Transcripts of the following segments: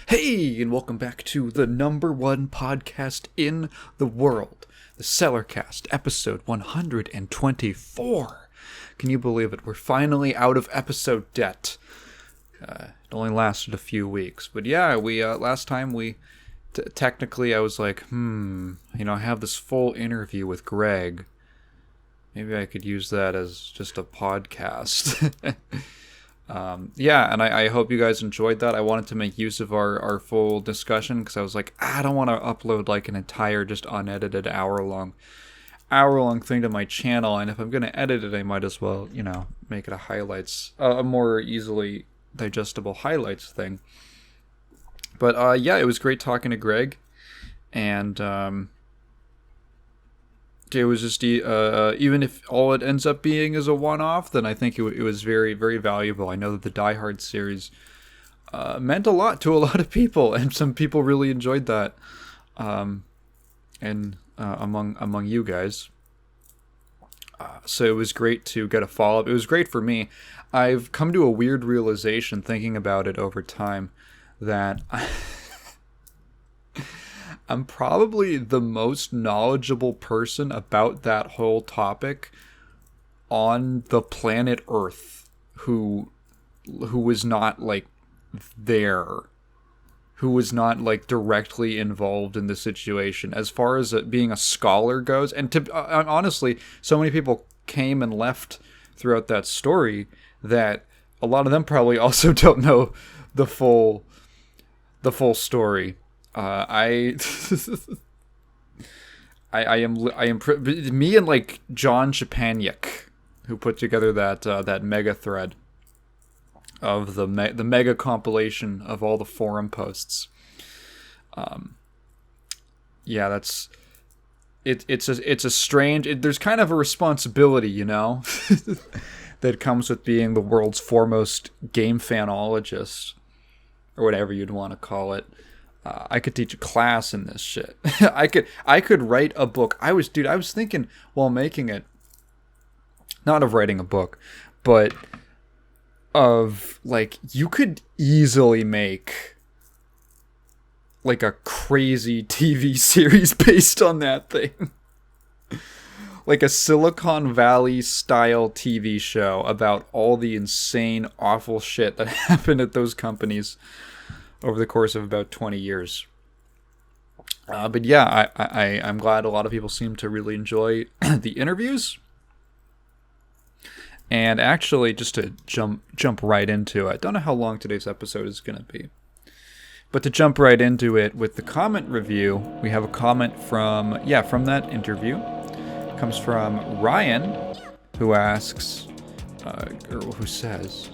Hey, and welcome back to the number one podcast in the world, the Cellarcast, episode 124. Can you believe it? We're finally out of episode debt. It only lasted a few weeks, but yeah, we last time we technically I was like, I have this full interview with Greg. Maybe I could use that as just a podcast. And I hope you guys enjoyed that. I wanted to make use of our full discussion because I was like, I don't want to upload like an entire just unedited hour-long thing to my channel, and if I'm going to edit it, I might as well, make it a highlights, a more easily digestible highlights thing. But it was great talking to Greg, and it was just even if all it ends up being is a one-off, then I think it was very, very valuable. I know that the Die Hard series meant a lot to a lot of people, and some people really enjoyed that. And among you guys, so it was great to get a follow-up. It was great for me. I've come to a weird realization thinking about it over time that I'm probably the most knowledgeable person about that whole topic on the planet Earth who was not like there, who was not like directly involved in the situation as far as being a scholar goes. And honestly, so many people came and left throughout that story that a lot of them probably also don't know the full story. I am me and like John Chapaniak, who put together that mega thread of the mega compilation of all the forum posts. That's it's a strange. There's kind of a responsibility, that comes with being the world's foremost game fanologist, or whatever you'd want to call it. I could teach a class in this shit. I could write a book. I was thinking while making it, not of writing a book, but of like, you could easily make like a crazy TV series based on that thing. Like a Silicon Valley style TV show about all the insane, awful shit that happened at those companies over the course of about 20 years. I'm glad a lot of people seem to really enjoy the interviews. And actually, just to jump right into it, I don't know how long today's episode is going to be, but to jump right into it with the comment review, we have a comment from that interview. It comes from Ryan, who asks, who says,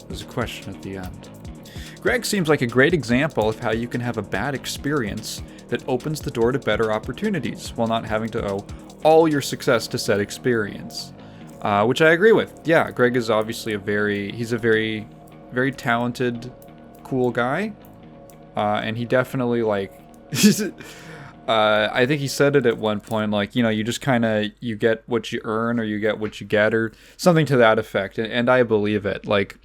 there's a question at the end. Greg seems like a great example of how you can have a bad experience that opens the door to better opportunities while not having to owe all your success to said experience. Which I agree with. Yeah, Greg is obviously he's a very, very talented, cool guy. And he definitely, like, I think he said it at one point, like, you just kind of, you get what you earn or you get what you get or something to that effect. And I believe it. Like,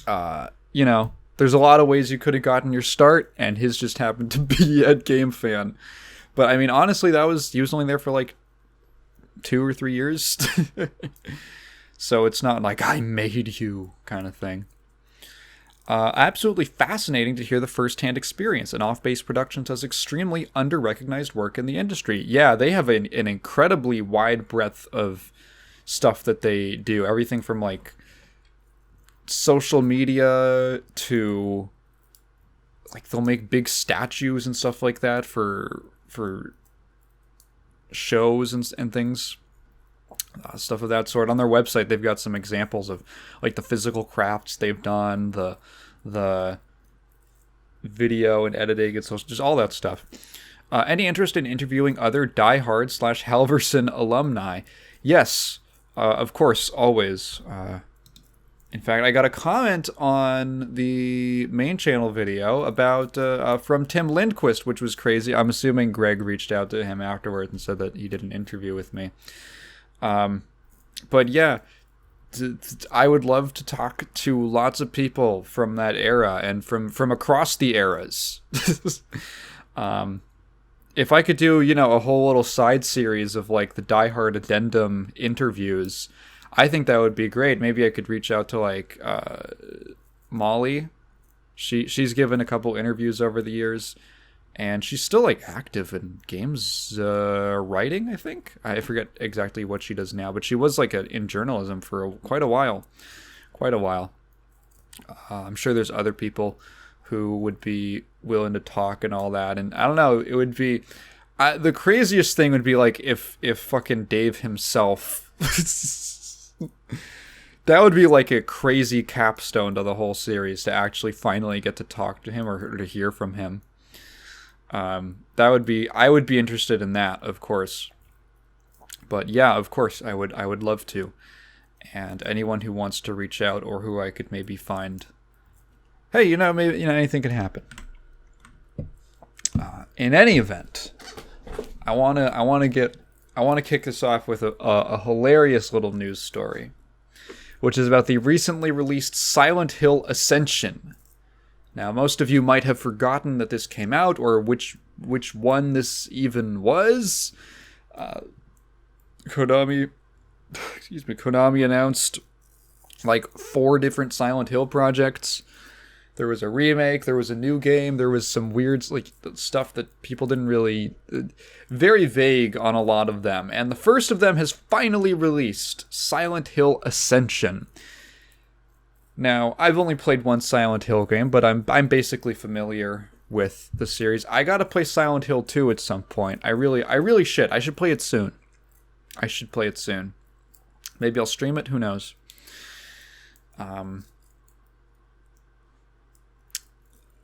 there's a lot of ways you could have gotten your start, and his just happened to be at GameFan. But I mean, honestly, he was only there for like 2 or 3 years. So it's not like I made you kind of thing. Absolutely fascinating to hear the first-hand experience. And Off-Base Productions does extremely under-recognized work in the industry. Yeah, they have an incredibly wide breadth of stuff that they do. Everything from like social media to like, they'll make big statues and stuff like that for shows and things, stuff of that sort. On their website, they've got some examples of like the physical crafts they've done, the video and editing and social, just all that stuff. Any interest in interviewing other Die Hard / Halverson alumni? Yes, of course, always. In fact, I got a comment on the main channel video about from Tim Lindquist, which was crazy. I'm assuming Greg reached out to him afterwards and said that he did an interview with me. But yeah, I would love to talk to lots of people from that era and from across the eras. If I could do, a whole little side series of like the Die Hard addendum interviews, I think that would be great. Maybe I could reach out to like Molly. She's given a couple interviews over the years, and she's still like active in games writing. I think I forget exactly what she does now, but she was like in journalism for quite a while. I'm sure there's other people who would be willing to talk and all that, and I don't know. It would be the craziest thing would be like if fucking Dave himself. That would be like a crazy capstone to the whole series to actually finally get to talk to him or to hear from him. I would be interested in that, of course. But yeah, of course, I would love to. And anyone who wants to reach out or who I could maybe find, hey, maybe anything can happen. In any event, I want to kick this off with a hilarious little news story, which is about the recently released Silent Hill Ascension. Now, most of you might have forgotten that this came out, or which one this even was. Konami announced like 4 different Silent Hill projects. There was a remake, there was a new game, there was some weird like stuff that people didn't really... very vague on a lot of them. And the first of them has finally released, Silent Hill Ascension. Now, I've only played one Silent Hill game, but I'm basically familiar with the series. I gotta play Silent Hill 2 at some point. I really should. I should play it soon. Maybe I'll stream it, who knows.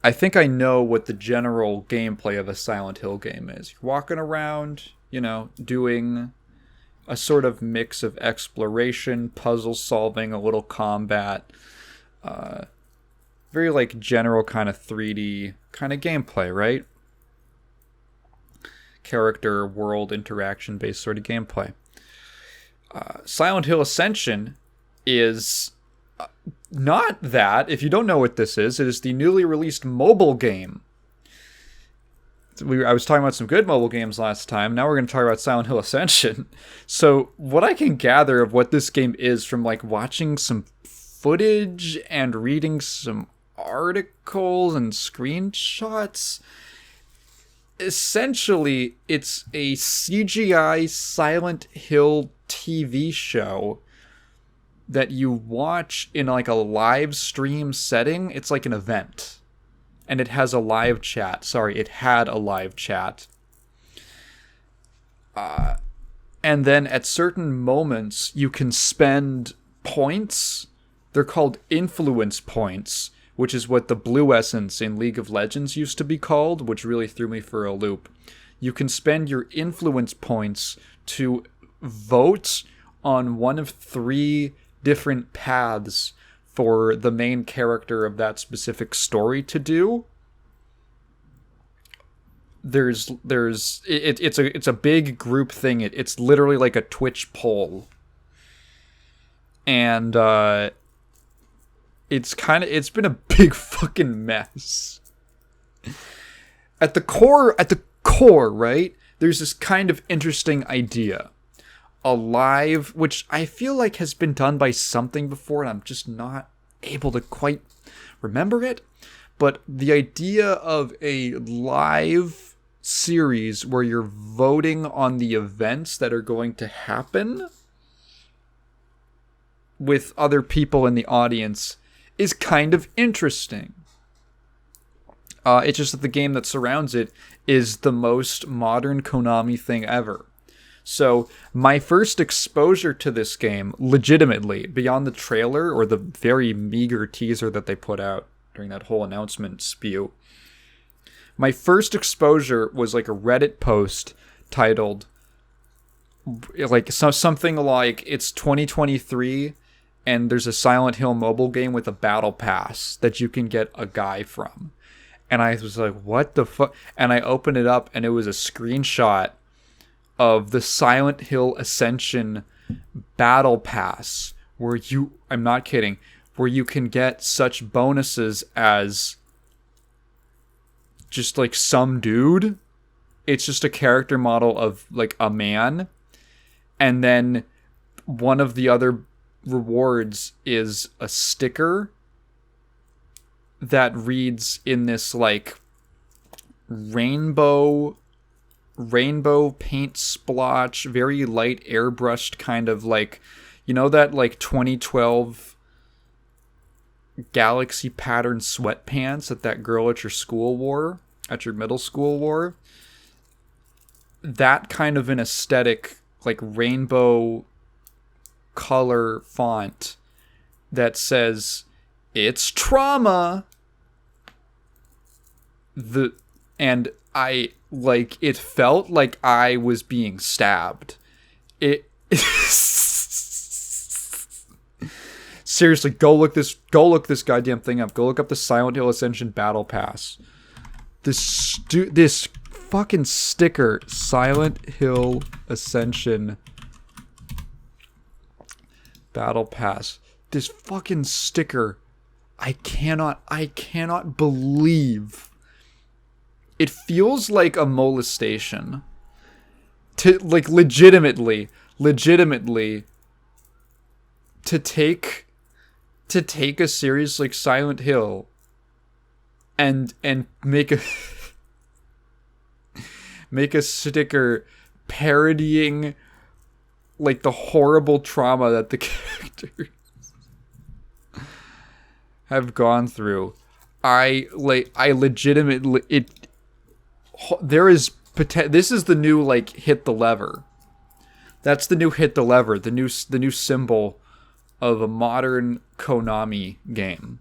I think I know what the general gameplay of a Silent Hill game is. You're walking around, doing a sort of mix of exploration, puzzle solving, a little combat. Very like general kind of 3D kind of gameplay, right? Character, world, interaction based sort of gameplay. Silent Hill Ascension is not that. If you don't know what this is, it is the newly released mobile game. I was talking about some good mobile games last time. Now we're going to talk about Silent Hill Ascension. So what I can gather of what this game is from like watching some footage and reading some articles and screenshots, essentially it's a CGI Silent Hill TV show that you watch in like a live stream setting. It's like an event. And it has a live chat. Sorry, it had a live chat. And then at certain moments, you can spend points. They're called influence points, which is what the blue essence in League of Legends used to be called, which really threw me for a loop. You can spend your influence points to vote on one of 3 different paths for the main character of that specific story to do. It's a big group thing. It's literally like a Twitch poll. And it's been a big fucking mess. At the core, right? There's this kind of interesting idea. A live, which I feel like has been done by something before, and I'm just not able to quite remember it. But the idea of a live series where you're voting on the events that are going to happen with other people in the audience is kind of interesting. It's just that the game that surrounds it is the most modern Konami thing ever. So my first exposure to this game, legitimately, beyond the trailer or the very meager teaser that they put out during that whole announcement spew, my first exposure was like a Reddit post titled, like something like, it's 2023 and there's a Silent Hill mobile game with a battle pass that you can get a guy from. And I was like, what the fuck? And I opened it up and it was a screenshot of the Silent Hill Ascension battle pass I'm not kidding, where you can get such bonuses as just like some dude. It's just a character model of like a man. And then one of the other rewards is a sticker that reads in this like rainbow paint splotch, very light airbrushed kind of like, you know, that like 2012 galaxy pattern sweatpants that girl at your school wore, at your middle school wore. That kind of an aesthetic, like rainbow color font that says it's trauma. And I like, it felt like I was being stabbed. Seriously, go look this goddamn thing up. Go look up the Silent Hill Ascension Battle Pass. This fucking sticker, Silent Hill Ascension Battle Pass. This fucking sticker, I cannot believe. It feels like a molestation. To like legitimately to take a series like Silent Hill and make a sticker parodying like the horrible trauma that the characters have gone through. I legitimately, this is the new like hit the lever. That's the new hit the lever, the new symbol of a modern Konami game.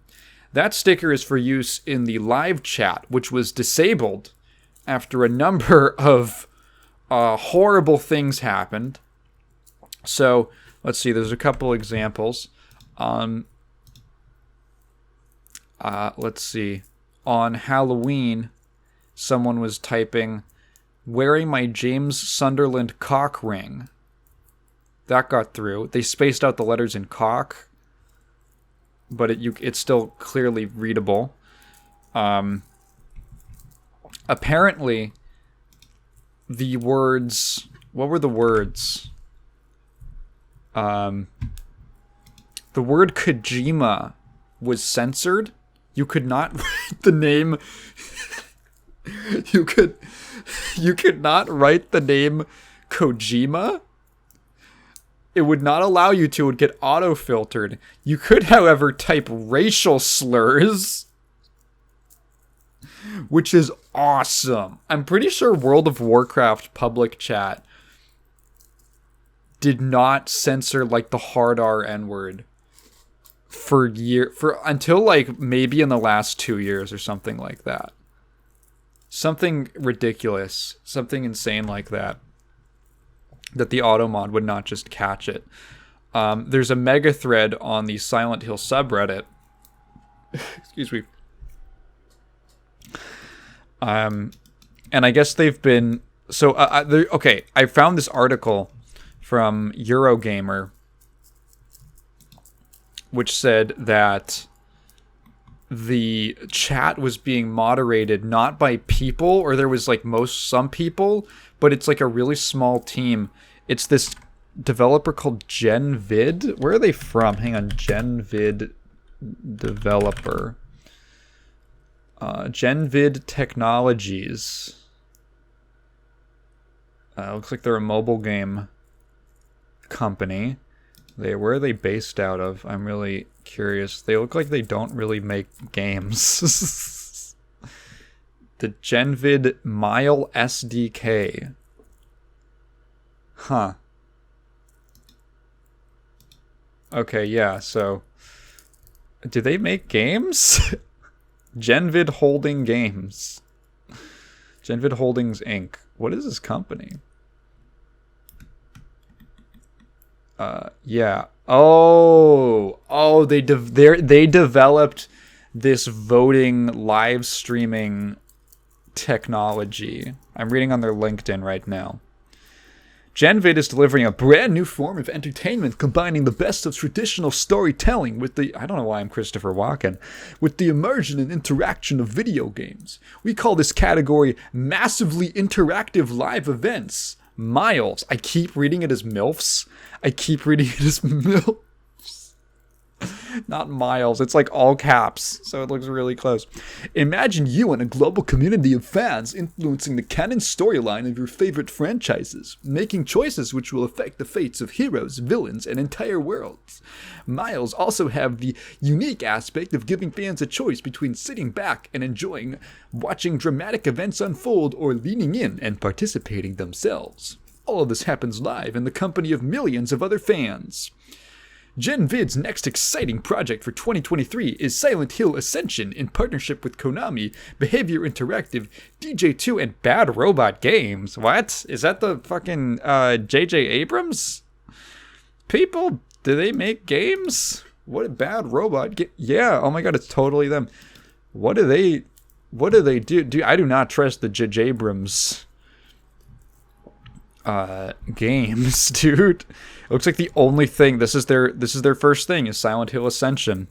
That sticker is for use in the live chat, which was disabled after a number of horrible things happened. So, let's see, there's a couple examples. Let's see. On Halloween, someone was typing, "Wearing my James Sunderland cock ring." That got through. They spaced out the letters in cock, but it's still clearly readable. Apparently, the words... What were the words? The word Kojima was censored. You could not write the name... You could not write the name Kojima. It would not allow you to. It would get auto-filtered. You could, however, type racial slurs, which is awesome. I'm pretty sure World of Warcraft public chat did not censor like the hard R N-word until like maybe in the last 2 years or something like that. Something ridiculous, something insane like that the auto mod would not just catch it. There's a mega thread on the Silent Hill subreddit. Excuse me. And I guess they've been... So, okay, I found this article from Eurogamer, which said that the chat was being moderated not by people, or there was like some people, but it's like a really small team. It's this developer called GenVid. Where are they from? Hang on, GenVid developer. GenVid Technologies. Looks like they're a mobile game company. Where are they based out of? I'm really curious. They look like they don't really make games. The GenVid Mile SDK. Huh. Okay, yeah, so... Do they make games? GenVid Holding Games. GenVid Holdings Inc. What is this company? Yeah. Oh, they developed this voting live streaming technology. I'm reading on their LinkedIn right now. GenVid is delivering a brand new form of entertainment combining the best of traditional storytelling with the, I don't know why I'm Christopher Walken, with the immersion and interaction of video games. We call this category massively interactive live events. Miles. I keep reading it as MILFs. Not miles. It's like all caps, so it looks really close. Imagine you and a global community of fans influencing the canon storyline of your favorite franchises, making choices which will affect the fates of heroes, villains, and entire worlds. Miles also have the unique aspect of giving fans a choice between sitting back and enjoying watching dramatic events unfold or leaning in and participating themselves. All of this happens live in the company of millions of other fans. GenVid's next exciting project for 2023 is Silent Hill Ascension in partnership with Konami, Behavior Interactive, DJ2, and Bad Robot Games. What? Is that the fucking J.J. Abrams? People, do they make games? What a Bad Robot yeah, oh my god, it's totally them. What do they do? I do not trust the J.J. Abrams games, dude. It looks like the only thing, this is their first thing, is Silent Hill Ascension.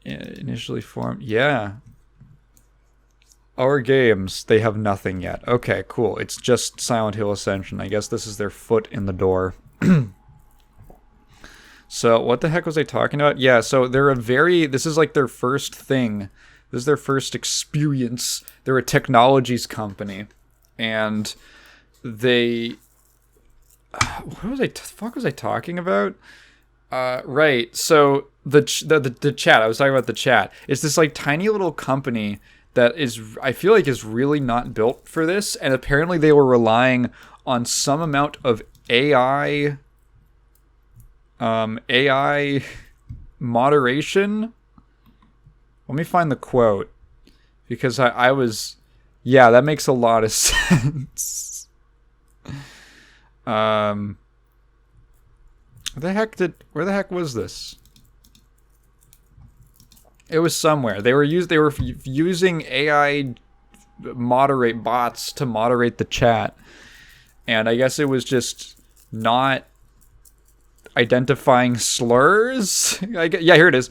Initially formed, yeah. Our games, they have nothing yet. Okay, cool. It's just Silent Hill Ascension. I guess this is their foot in the door. So, what the heck was I talking about? Yeah, so this is like their first thing. This is their first experience. They're a technologies company. And they... What fuck was I talking about? Right, so the chat, I was talking about the chat. It's this like tiny little company that is, I feel like, is really not built for this. And apparently they were relying on some amount of AI moderation. Let me find the quote, because I was, yeah, that makes a lot of sense. Where the heck was this? It was somewhere. They were using AI moderate bots to moderate the chat, and I guess it was just not identifying slurs. Yeah, here it is.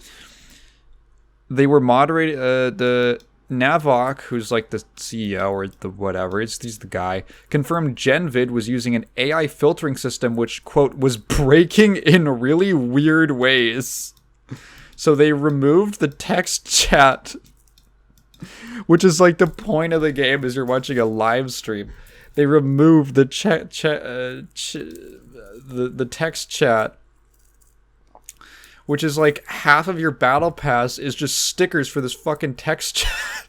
They were moderating the Navok, who's like the CEO or the whatever, he's the guy, confirmed GenVid was using an AI filtering system which, quote, was breaking in really weird ways. So they removed the text chat, which is like the point of the game is you're watching a live stream. They removed the the text chat, which is like half of your battle pass is just stickers for this fucking text chat.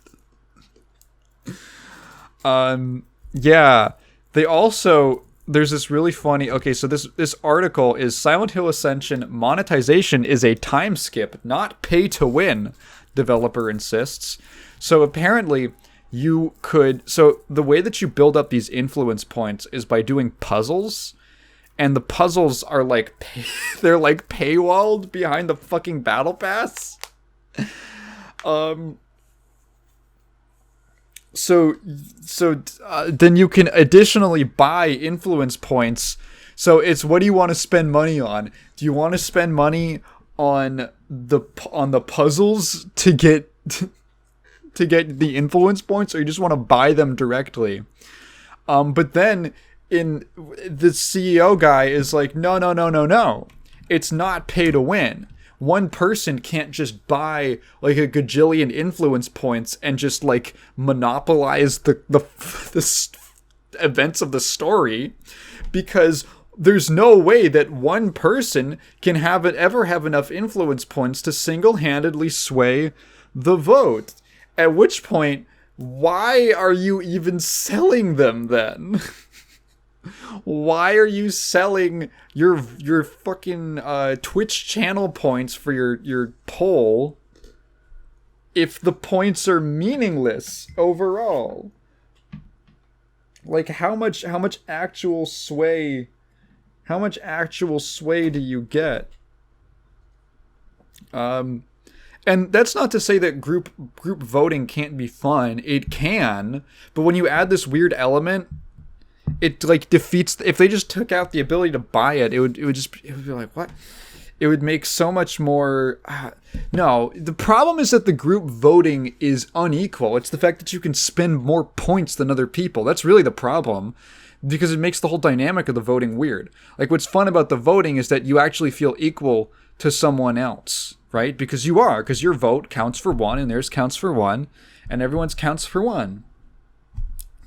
Yeah. They also, there's this really funny, okay, so this article is Silent Hill Ascension monetization is a time skip, not pay to win, developer insists. So apparently so the way that you build up these influence points is by doing puzzles. And the puzzles are like, they're like paywalled behind the fucking battle pass. So then you can additionally buy influence points. So it's, what do you want to spend money on? Do you want to spend money on the puzzles to get the influence points, or you just want to buy them directly? But then the CEO guy is like, no. It's not pay to win. One person can't just buy like a gajillion influence points and just like monopolize the events of the story, because there's no way that one person can ever have enough influence points to single-handedly sway the vote. At which point, why are you even selling them then? Why are you selling your fucking Twitch channel points for your poll if the points are meaningless overall? Like, how much actual sway do you get? And And that's not to say that group voting can't be fun. It can, but when you add this weird element, it like defeats. If they just took out the ability to buy it, it would be like, what? It would make so much more. No, the problem is that the group voting is unequal. It's the fact that you can spend more points than other people. That's really the problem, because it makes the whole dynamic of the voting weird. Like, what's fun about the voting is that you actually feel equal to someone else, right? Because your vote counts for one, and theirs counts for one, and everyone's counts for one.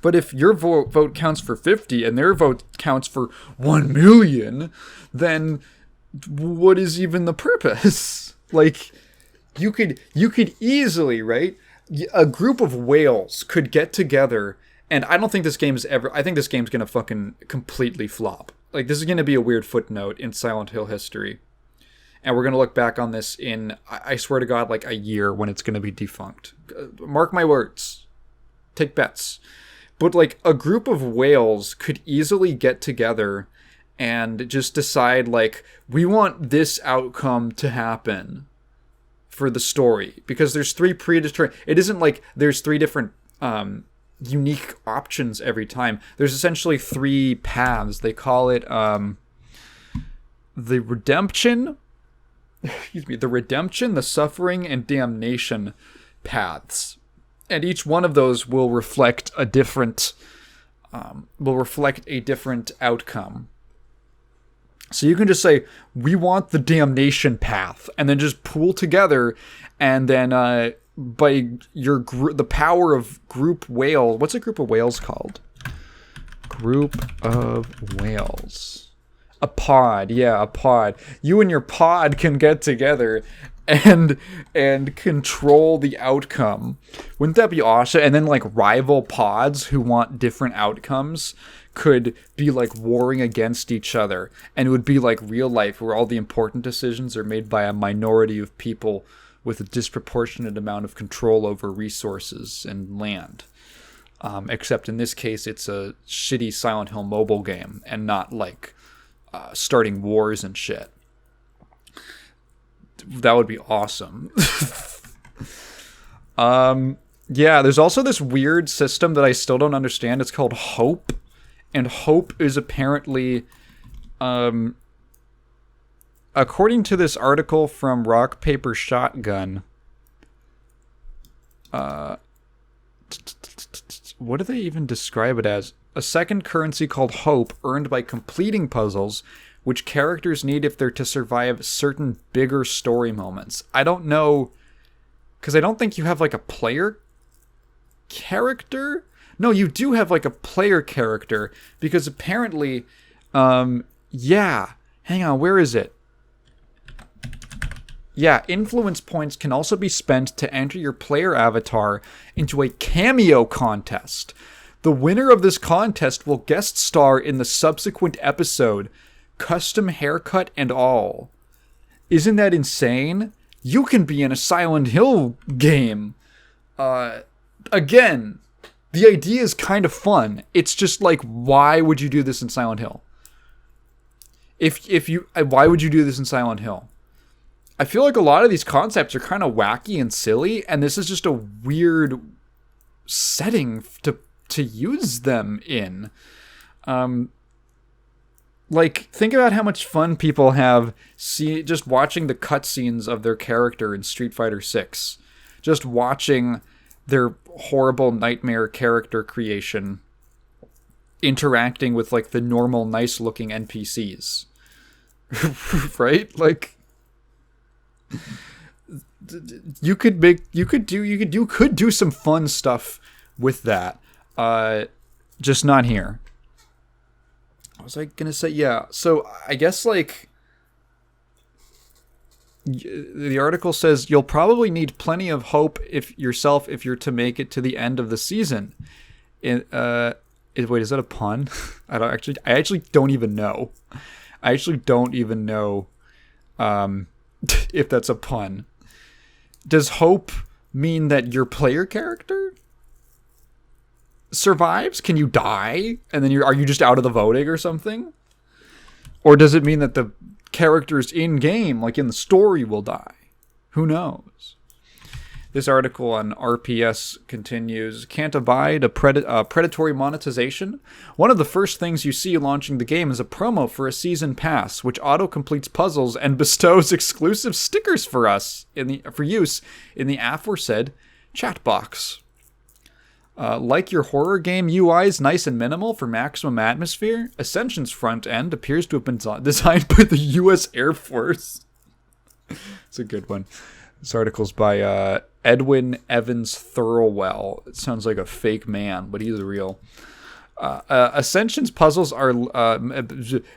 But if your vote counts for 50 and their vote counts for 1 million, then what is even the purpose? Like, you could easily, right? A group of whales could get together, and I don't think this game is ever. I think this game's gonna fucking completely flop. Like, this is gonna be a weird footnote in Silent Hill history, and we're gonna look back on this in, I swear to God, like a year when it's gonna be defunct. Mark my words. Take bets. But like, a group of whales could easily get together and just decide, like, we want this outcome to happen for the story, because there's 3 predetermined. It isn't like there's 3 different unique options every time. There's essentially 3 paths. They call it the redemption, the suffering, and damnation paths. And each one of those will reflect a different outcome. So you can just say, we want the damnation path, and then just pool together, and then by the power of group whale. What's a group of whales called? Group of whales. A pod, yeah, a pod. You and your pod can get together and control the outcome. Wouldn't that be awesome? And then like rival pods who want different outcomes could be like warring against each other, and it would be like real life, where all the important decisions are made by a minority of people with a disproportionate amount of control over resources and land. Except in this case, it's a shitty Silent Hill mobile game, and not like starting wars and shit. That would be awesome. Yeah, there's also this weird system that I still don't understand. It's called Hope. And Hope is apparently, according to this article from Rock Paper Shotgun, what do they even describe it as? A second currency called Hope, earned by completing puzzles, which characters need if they're to survive certain bigger story moments. I don't know, because I don't think you have like a player character. No, you do have like a player character, because apparently, yeah, hang on, where is it? Yeah, influence points can also be spent to enter your player avatar into a cameo contest. The winner of this contest will guest star in the subsequent episode, custom haircut and all. Isn't that insane? You can be in a Silent Hill game. Again, the idea is kind of fun. It's just like, why would you do this in Silent Hill? Why would you do this in Silent Hill? I feel like a lot of these concepts are kind of wacky and silly, and this is just a weird setting to use them in. Like, think about how much fun people have just watching the cutscenes of their character in Street Fighter 6. Just watching their horrible nightmare character creation interacting with like the normal nice looking NPCs. Right? Like, you could do some fun stuff with that. Just not here. What was I gonna say? Yeah, so I guess like the article says you'll probably need plenty of hope if you're to make it to the end of the season. Wait, is that a pun? I actually don't even know. I actually don't even know if that's a pun. Does hope mean that your player character survives? Can you die and then are you just out of the voting or something? Or does it mean that the characters in game, like in the story, will die? Who knows? This article on RPS continues, can't abide a predatory monetization? One of the first things you see launching the game is a promo for a season pass, which auto-completes puzzles and bestows exclusive stickers for us for use in the aforesaid chat box. Like your horror game UI is nice and minimal for maximum atmosphere, Ascension's front end appears to have been designed by the U.S. Air Force. It's a good one. This article's by Edwin Evans Thurlwell. It sounds like a fake man, but he's real. Ascension's puzzles are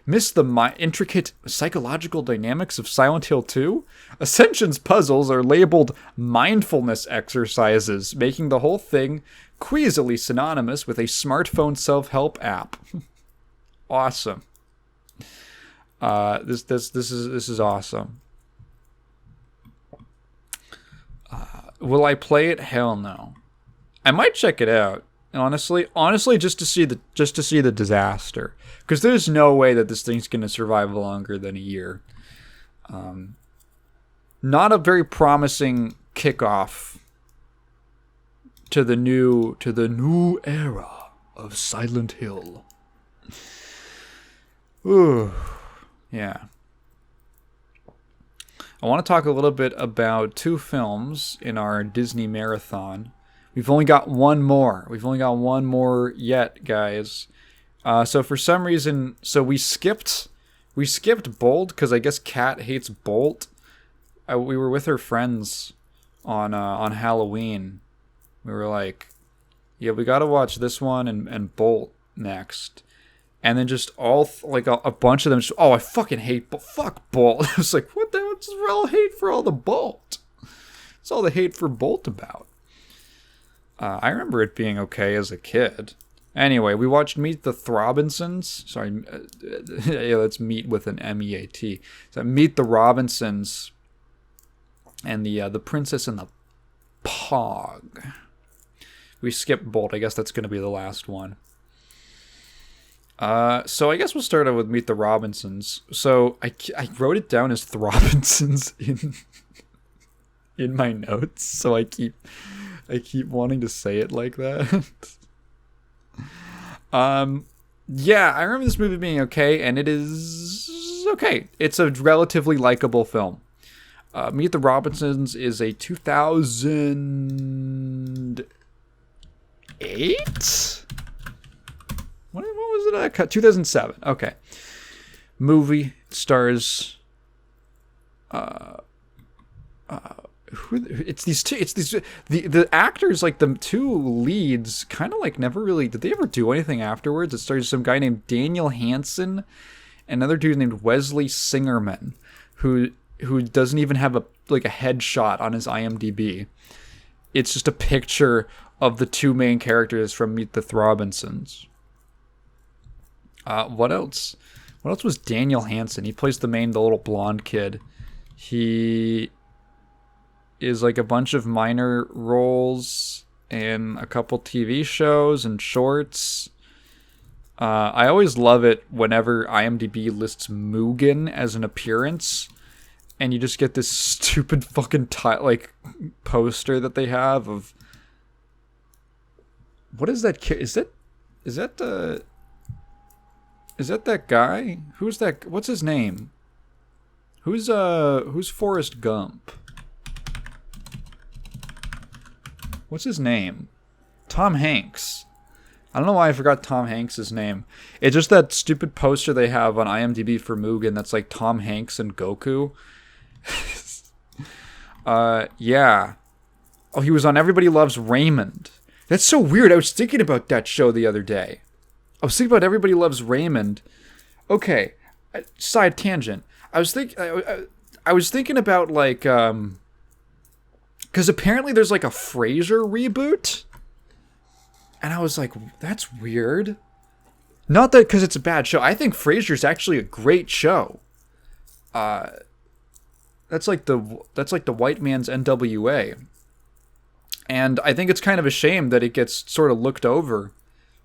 miss the intricate psychological dynamics of Silent Hill 2. Ascension's puzzles are labeled mindfulness exercises, making the whole thing queasily synonymous with a smartphone self-help app. Awesome. This is awesome. Will I play it? Hell no. I might check it out. Honestly, just to see the disaster, because there's no way that this thing's gonna survive longer than a year. Not a very promising kickoff to the new era of Silent Hill. Ooh, yeah. I want to talk a little bit about 2 films in our Disney marathon. We've only got one more. We've only got one more yet, guys. So for some reason, we skipped Bolt because I guess Kat hates Bolt. We were with her friends on Halloween. We were like, yeah, we got to watch this one and Bolt next. And then just a bunch of them just, oh, I fucking hate Bolt. Fuck Bolt. I was like, what the hell? What's all hate for all the Bolt? It's all the hate for Bolt about. I remember it being okay as a kid. Anyway, we watched Meet the Throbinsons. Sorry, yeah, let's meet with an M-E-A-T. So Meet the Robinsons and the Princess and the Pog. We skipped Bolt. I guess that's going to be the last one. So I guess we'll start out with Meet the Robinsons. So I wrote it down as Throbinsons in my notes. So I keep wanting to say it like that. Yeah, I remember this movie being okay, and it is okay. It's a relatively likable film. Meet the Robinsons is a 2008? What was it? I cut 2007. Okay. Movie stars. The actors, like the 2 leads, kind of like never really did they ever do anything afterwards. It stars some guy named Daniel Hansen, another dude named Wesley Singerman, who doesn't even have a headshot on his IMDb. It's just a picture of the 2 main characters from Meet the Throbinsons. What else? What else was Daniel Hansen? He plays the little blonde kid. He is like a bunch of minor roles in a couple TV shows and shorts. I always love it whenever IMDb lists Mugen as an appearance, and you just get this stupid fucking poster that they have of. What is that kid? Is that that guy? Who's that? What's his name? Who's Forrest Gump? What's his name? Tom Hanks. I don't know why I forgot Tom Hanks' name. It's just that stupid poster they have on IMDb for Mugen that's like Tom Hanks and Goku. Yeah. Oh, he was on Everybody Loves Raymond. That's so weird. I was thinking about that show the other day. I was thinking about Everybody Loves Raymond. Okay, side tangent. I was thinking about because apparently there's like a Frasier reboot, and I was like, that's weird. Not that because it's a bad show. I think Frasier's actually a great show. That's like the white man's NWA, and I think it's kind of a shame that it gets sort of looked over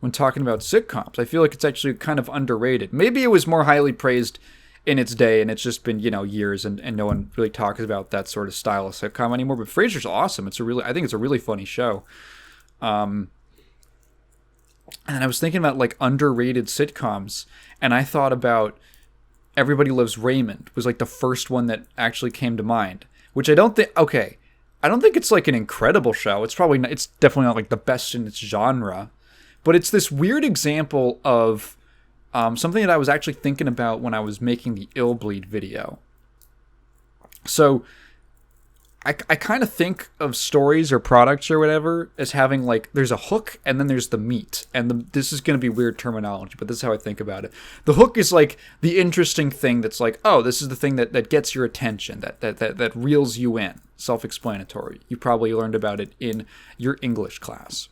when talking about sitcoms. I feel like it's actually kind of underrated. Maybe it was more highly praised in its day, and it's just been, years, and no one really talks about that sort of style of sitcom anymore. But Frasier's awesome. I think it's a really funny show. And I was thinking about like underrated sitcoms, and I thought about Everybody Loves Raymond was like the first one that actually came to mind, which I don't think it's like an incredible show. It's definitely not like the best in its genre, but it's this weird example of something that I was actually thinking about when I was making the Ill Bleed video. So I kind of think of stories or products or whatever as having like, there's a hook and then there's the meat. And this is going to be weird terminology, but this is how I think about it. The hook is like the interesting thing that's like, oh, this is the thing that gets your attention, that reels you in. Self-explanatory. You probably learned about it in your English class.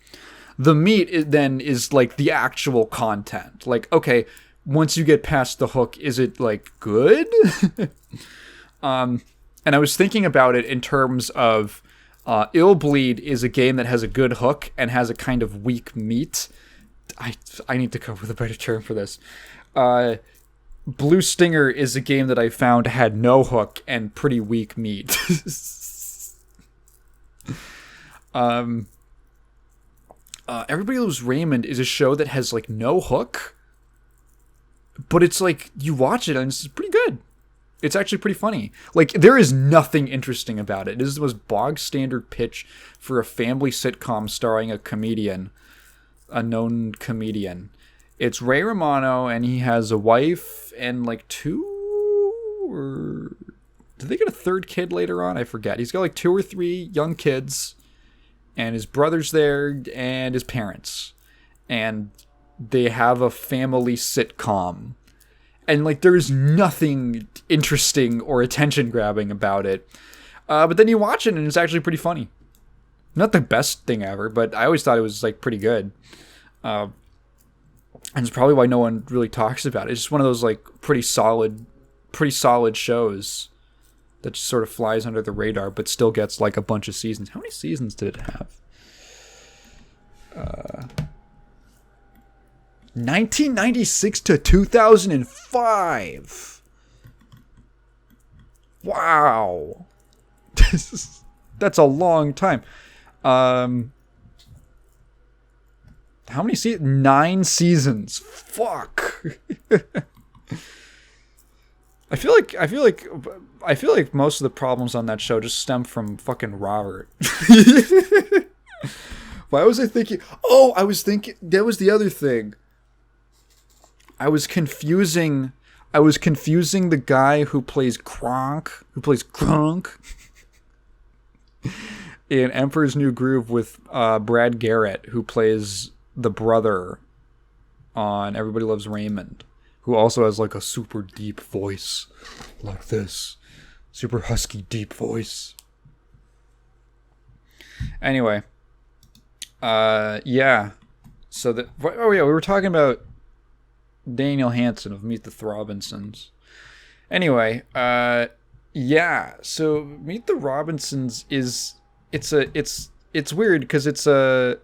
The meat then is like the actual content. Like, okay, once you get past the hook, is it like good? And I was thinking about it in terms of Ill Bleed is a game that has a good hook and has a kind of weak meat. I need to come up with a better term for this. Blue Stinger is a game that I found had no hook and pretty weak meat. Everybody Loves Raymond is a show that has like no hook, but it's like you watch it and it's pretty good. It's actually pretty funny. Like, there is nothing interesting about it. It is the most bog standard pitch for a family sitcom starring a known comedian. It's Ray Romano, and he has a wife and like did they get a third kid later on? I forget. He's got like 2 or 3 young kids, and his brother's there, and his parents. And they have a family sitcom. And, like, there's nothing interesting or attention-grabbing about it. But then you watch it, and it's actually pretty funny. Not the best thing ever, but I always thought it was, like, pretty good. And it's probably why no one really talks about it. It's just one of those, like, pretty solid shows that just sort of flies under the radar, but still gets, like, a bunch of seasons. How many seasons did it have? 1996 to 2005. Wow. That's a long time. How many seasons? 9 seasons. Fuck. I feel like most of the problems on that show just stem from fucking Robert. Why was I thinking? Oh, I was thinking that was the other thing. I was confusing the guy who plays Kronk in Emperor's New Groove with Brad Garrett, who plays the brother on Everybody Loves Raymond, who also has like a super deep voice like this. Super husky deep voice. Anyway. Yeah. So we were talking about Daniel Hansen of Meet the Throbinsons. Anyway, yeah. So Meet the Robinsons it's weird because it's a.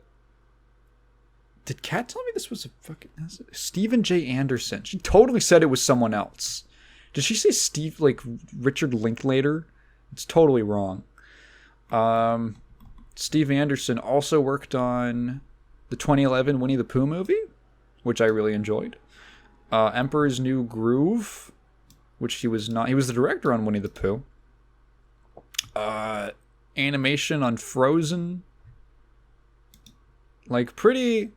Did Kat tell me this was a fucking Stephen J. Anderson? She totally said it was someone else. Did she say Richard Linklater? It's totally wrong. Steve Anderson also worked on the 2011 Winnie the Pooh movie, which I really enjoyed. Emperor's New Groove, which he was not. He was the director on Winnie the Pooh. Animation on Frozen. Like pretty,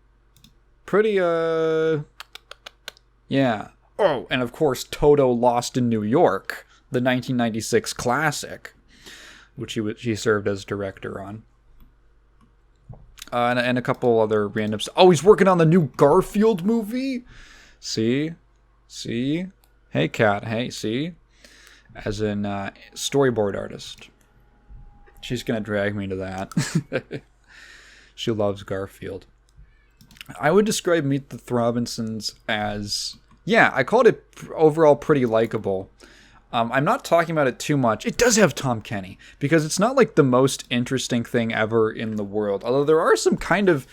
yeah. Oh, and of course Toto Lost in New York, the 1996 classic, which he served as director on. And a couple other random stuff. Oh, he's working on the new Garfield movie. See? Hey, Kat. Hey, see? As in storyboard artist. She's gonna drag me to that. She loves Garfield. I would describe Meet the Throbinsons as, yeah, I called it overall pretty likable. I'm not talking about it too much. It does have Tom Kenny, because it's not like the most interesting thing ever in the world. Although there are some kind of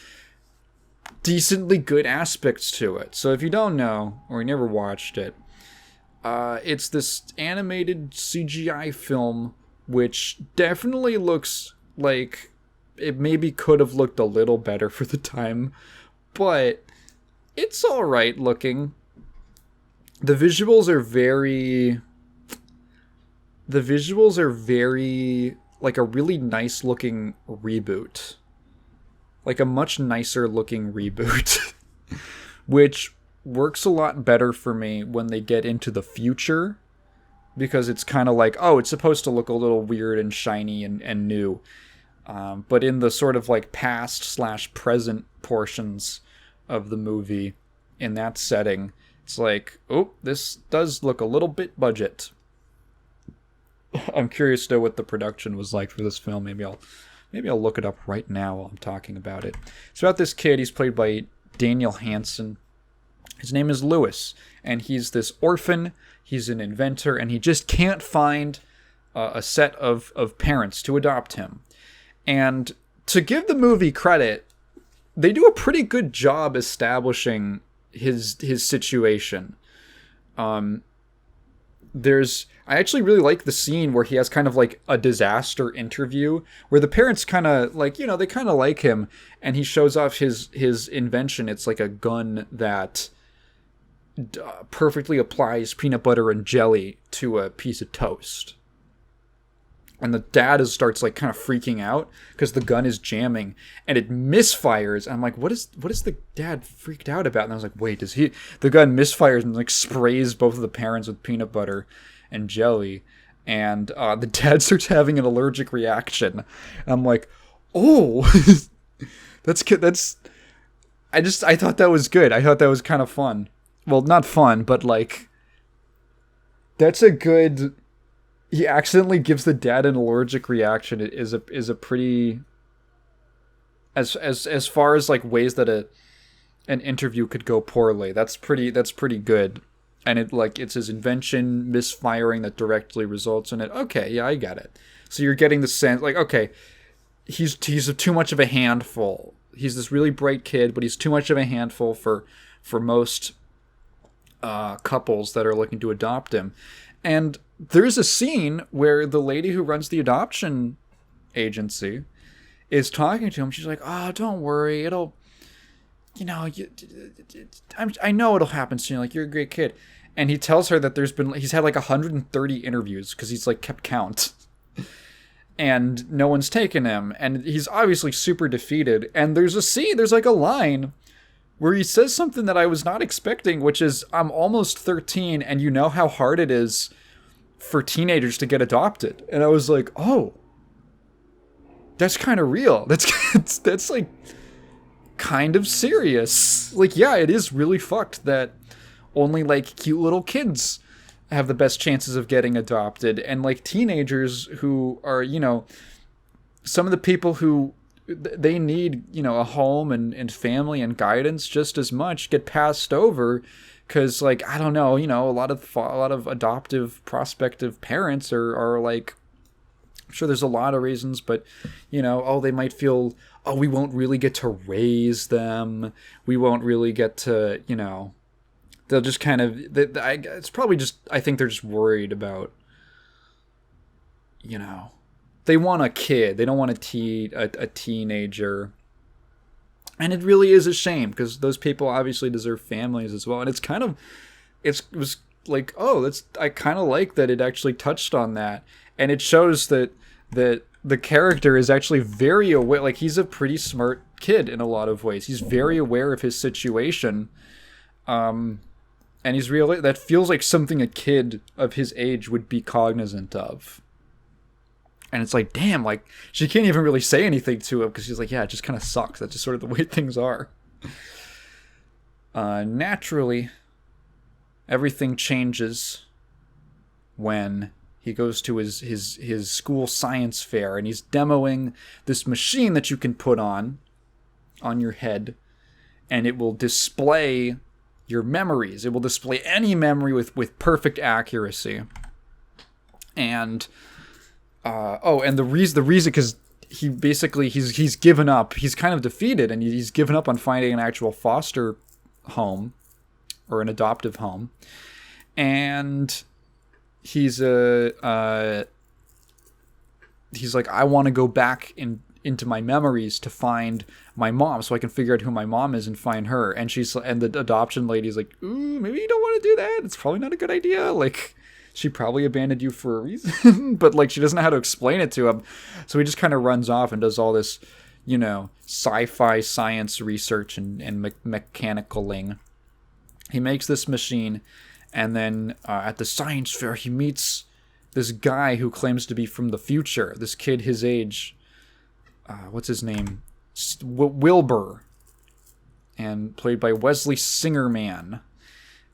decently good aspects to it. So if you don't know, or you never watched it, It's this animated CGI film, which definitely looks like it maybe could have looked a little better for the time, but it's all right looking. The visuals are very like a really nice looking reboot. Like a much nicer looking reboot. Which works a lot better for me when they get into the future, because it's kind of like, oh, it's supposed to look a little weird and shiny and new. But in the sort of like past/present portions of the movie, in that setting, it's like, oh, this does look a little bit budget. I'm curious to know what the production was like for this film. Maybe I'll look it up right now while I'm talking about it. It's about this kid. He's played by Daniel Hansen. His name is Lewis, and he's this orphan. He's an inventor, and he just can't find a set of parents to adopt him. And to give the movie credit, they do a pretty good job establishing his situation. I actually really like the scene where he has kind of like a disaster interview where the parents kind of like, they kind of like him, and he shows off his invention. It's like a gun that perfectly applies peanut butter and jelly to a piece of toast. And the dad starts like kind of freaking out because the gun is jamming and it misfires. I'm like, what is the dad freaked out about? And I was like, wait, the gun misfires and like sprays both of the parents with peanut butter and jelly. And the dad starts having an allergic reaction. And I'm like, oh, that's good. I thought that was good. I thought that was kind of fun. Well, not fun, but like, that's a good... He accidentally gives the dad an allergic reaction. It is a pretty, as far as like ways that an interview could go poorly. That's pretty good. And it's his invention misfiring that directly results in it. Okay, yeah, I get it. So you're getting the sense like, okay, he's too much of a handful. He's this really bright kid, but he's too much of a handful for most couples that are looking to adopt him. And there's a scene where the lady who runs the adoption agency is talking to him. She's like, oh, don't worry. It'll, I know it'll happen soon. Like, you're a great kid. And he tells her that he's had like 130 interviews because he's like kept count. And no one's taken him. And he's obviously super defeated. And there's like a line where he says something that I was not expecting, which is, I'm almost 13 and you know how hard it is for teenagers to get adopted. And I was like, oh, that's kind of real. That's like kind of serious. Like, yeah, it is really fucked that only like cute little kids have the best chances of getting adopted. And like teenagers who are, some of the people who they need, a home and family and guidance just as much get passed over because, like, I don't know, a lot of adoptive prospective parents are like, I'm sure there's a lot of reasons, but, they might feel, we won't really get to raise them. We won't really get to, they'll just kind of, it's probably just, I think they're just worried about, they want a kid. They don't want a teenager. And it really is a shame because those people obviously deserve families as well. And it was like, oh, I kind of like that it actually touched on that. And it shows that the character is actually very aware. Like, he's a pretty smart kid in a lot of ways. He's very aware of his situation. And he's really, that feels like something a kid of his age would be cognizant of. And it's like, damn, like, she can't even really say anything to him because she's like, yeah, it just kind of sucks. That's just sort of the way things are. Naturally, everything changes when he goes to his school science fair and he's demoing this machine that you can put on your head, and it will display your memories. It will display any memory with perfect accuracy. And and the reason, because he basically he's given up. He's kind of defeated, and he's given up on finding an actual foster home or an adoptive home. and he's he's like, I want to go back into my memories to find my mom, so I can figure out who my mom is and find her. And the adoption lady's like, ooh, maybe you don't want to do that. It's probably not a good idea. Like, she probably abandoned you for a reason, but like she doesn't know how to explain it to him. So he just kind of runs off and does all this, sci-fi science research and mechanicaling. He makes this machine, and then at the science fair, he meets this guy who claims to be from the future. This kid his age. What's his name? Wilbur. And played by Wesley Singerman.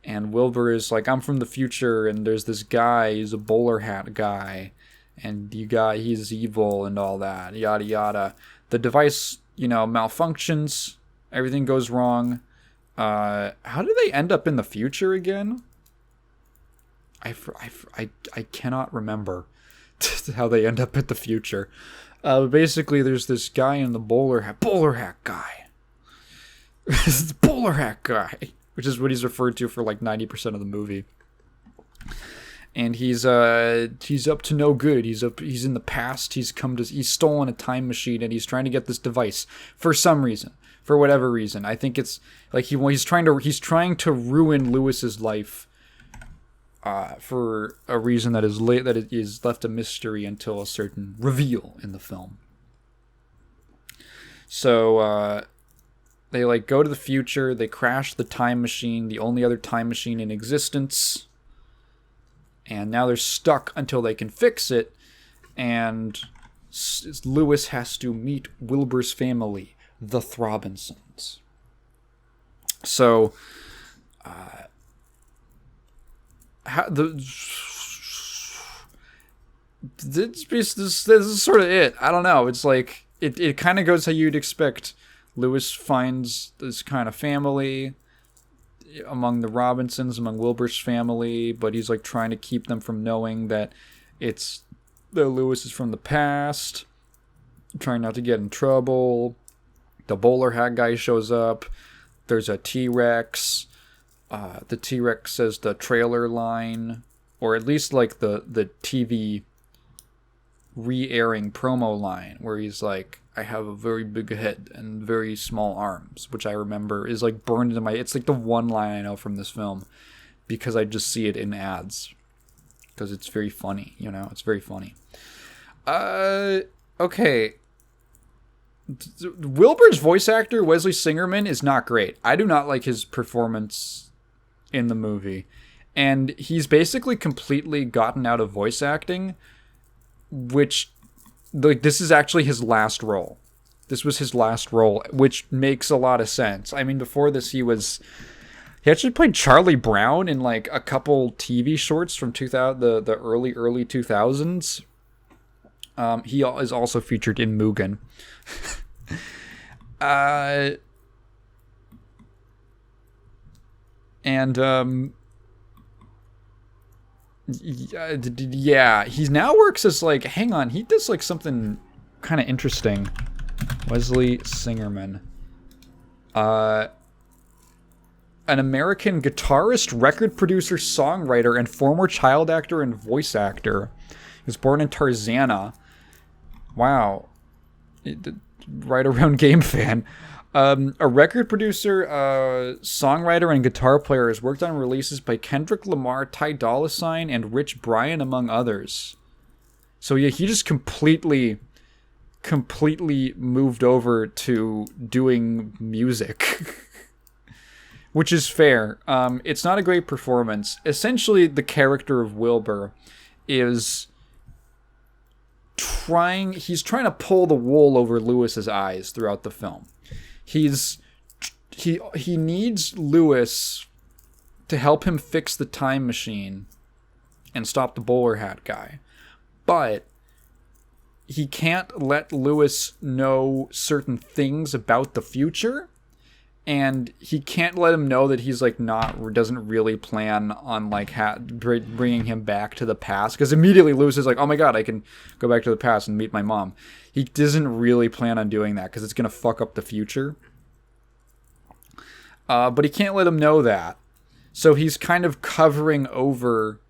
And Wilbur is like, I'm from the future, and there's this guy, he's a bowler hat guy. And he's evil and all that. Yada yada. The device, malfunctions. Everything goes wrong. How do they end up in the future again? I cannot remember how they end up at the future. Basically, there's this guy in the bowler hat guy. Bowler hat guy, which is what he's referred to for like 90% of the movie. And he's up to no good. He's in the past. He's stolen a time machine, and he's trying to get this device for some reason, for whatever reason. I think it's like he's trying to ruin Lewis's life. For a reason that it is left a mystery until a certain reveal in the film. So they like go to the future. They crash the time machine, the only other time machine in existence, and now they're stuck until they can fix it. And Lewis has to meet Wilbur's family, the Throbinsons. So. This is sort of it. I don't know. It's like it kind of goes how you'd expect. Lewis finds this kind of family among the Robinsons, among Wilbur's family, but he's like trying to keep them from knowing that Lewis is from the past, trying not to get in trouble. The bowler hat guy shows up. There's a T-Rex. The T-Rex says the trailer line, or at least like the TV re-airing promo line, where he's like, I have a very big head and very small arms, which I remember is like burned into it's like the one line I know from this film, because I just see it in ads, because it's very funny, it's very funny. Okay. Wilbur's voice actor, Wesley Singerman, is not great. I do not like his performance in the movie, and he's basically completely gotten out of voice acting, which like this is actually his last role. This was his last role, which makes a lot of sense. I mean, before this he actually played Charlie Brown in like a couple TV shorts from the early 2000s. He is also featured in Mugen. Yeah, he now works as like, hang on, he does like something kind of interesting. Wesley Singerman. An American guitarist, record producer, songwriter, and former child actor and voice actor. He was born in Tarzana. Wow. Right around GameFan. A record producer, songwriter, and guitar player, has worked on releases by Kendrick Lamar, Ty Dolla $ign, and Rich Brian, among others. So yeah, he just completely moved over to doing music. Which is fair. It's not a great performance. Essentially, the character of Wilbur is trying to pull the wool over Lewis's eyes throughout the film. He needs Lewis to help him fix the time machine and stop the bowler hat guy. But he can't let Lewis know certain things about the future, and he can't let him know that he's like doesn't really plan on like bringing him back to the past, because immediately Lewis is like, oh my god, I can go back to the past and meet my mom. He doesn't really plan on doing that because it's going to fuck up the future. But he can't let him know that. So he's kind of covering over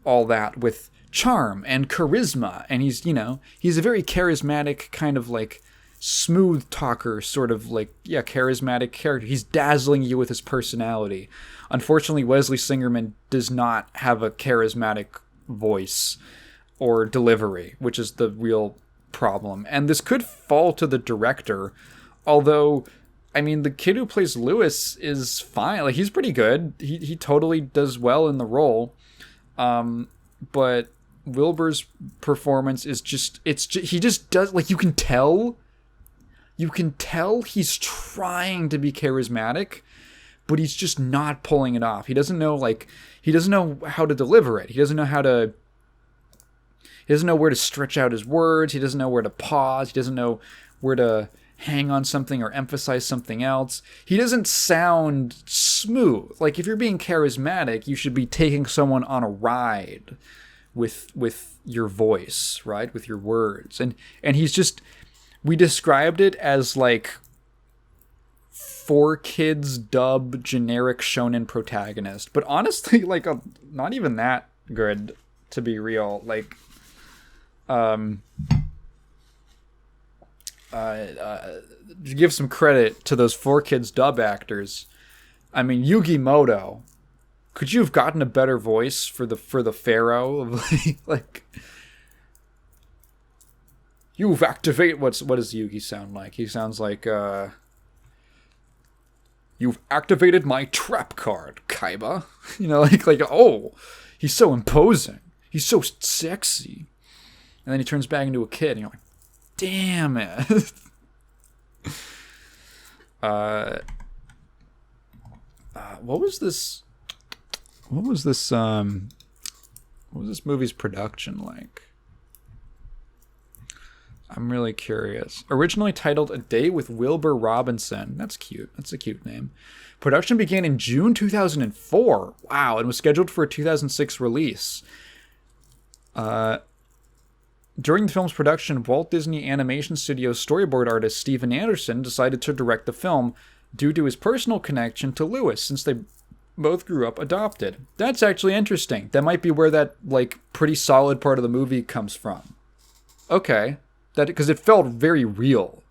all that with charm and charisma, and he's a very charismatic kind of like smooth talker, sort of like, yeah, charismatic character. He's dazzling you with his personality. Unfortunately, Wesley Singerman does not have a charismatic voice or delivery, which is the real problem. And this could fall to the director, although, I mean, the kid who plays Lewis is fine. Like, he's pretty good. He totally does well in the role. But Wilbur's performance is just, he just does, like, you can tell he's trying to be charismatic, but he's just not pulling it off. He doesn't know how to deliver it. He doesn't know where to stretch out his words. He doesn't know where to pause. He doesn't know where to hang on something or emphasize something else. He doesn't sound smooth. Like, if you're being charismatic, you should be taking someone on a ride with your voice, right? With your words. And he's just, we described it as like 4Kids dub generic shonen protagonist, but honestly, like, not even that good, to be real. Like, give some credit to those 4Kids dub actors. I mean, Yugi Moto, could you have gotten a better voice for the Pharaoh? Like, you've activated, what does Yugi sound like? He sounds like, you've activated my trap card, Kaiba. Like, oh, he's so imposing. He's so sexy. And then he turns back into a kid, and you're like, damn it. What was this movie's production like? I'm really curious. Originally titled A Day with Wilbur Robinson. That's cute. That's a cute name. Production began in June 2004. Wow, and was scheduled for a 2006 release. During the film's production, Walt Disney Animation Studios storyboard artist Steven Anderson decided to direct the film due to his personal connection to Lewis, since they both grew up adopted. That's actually interesting. That might be where that, like, pretty solid part of the movie comes from. Okay. Because it felt very real.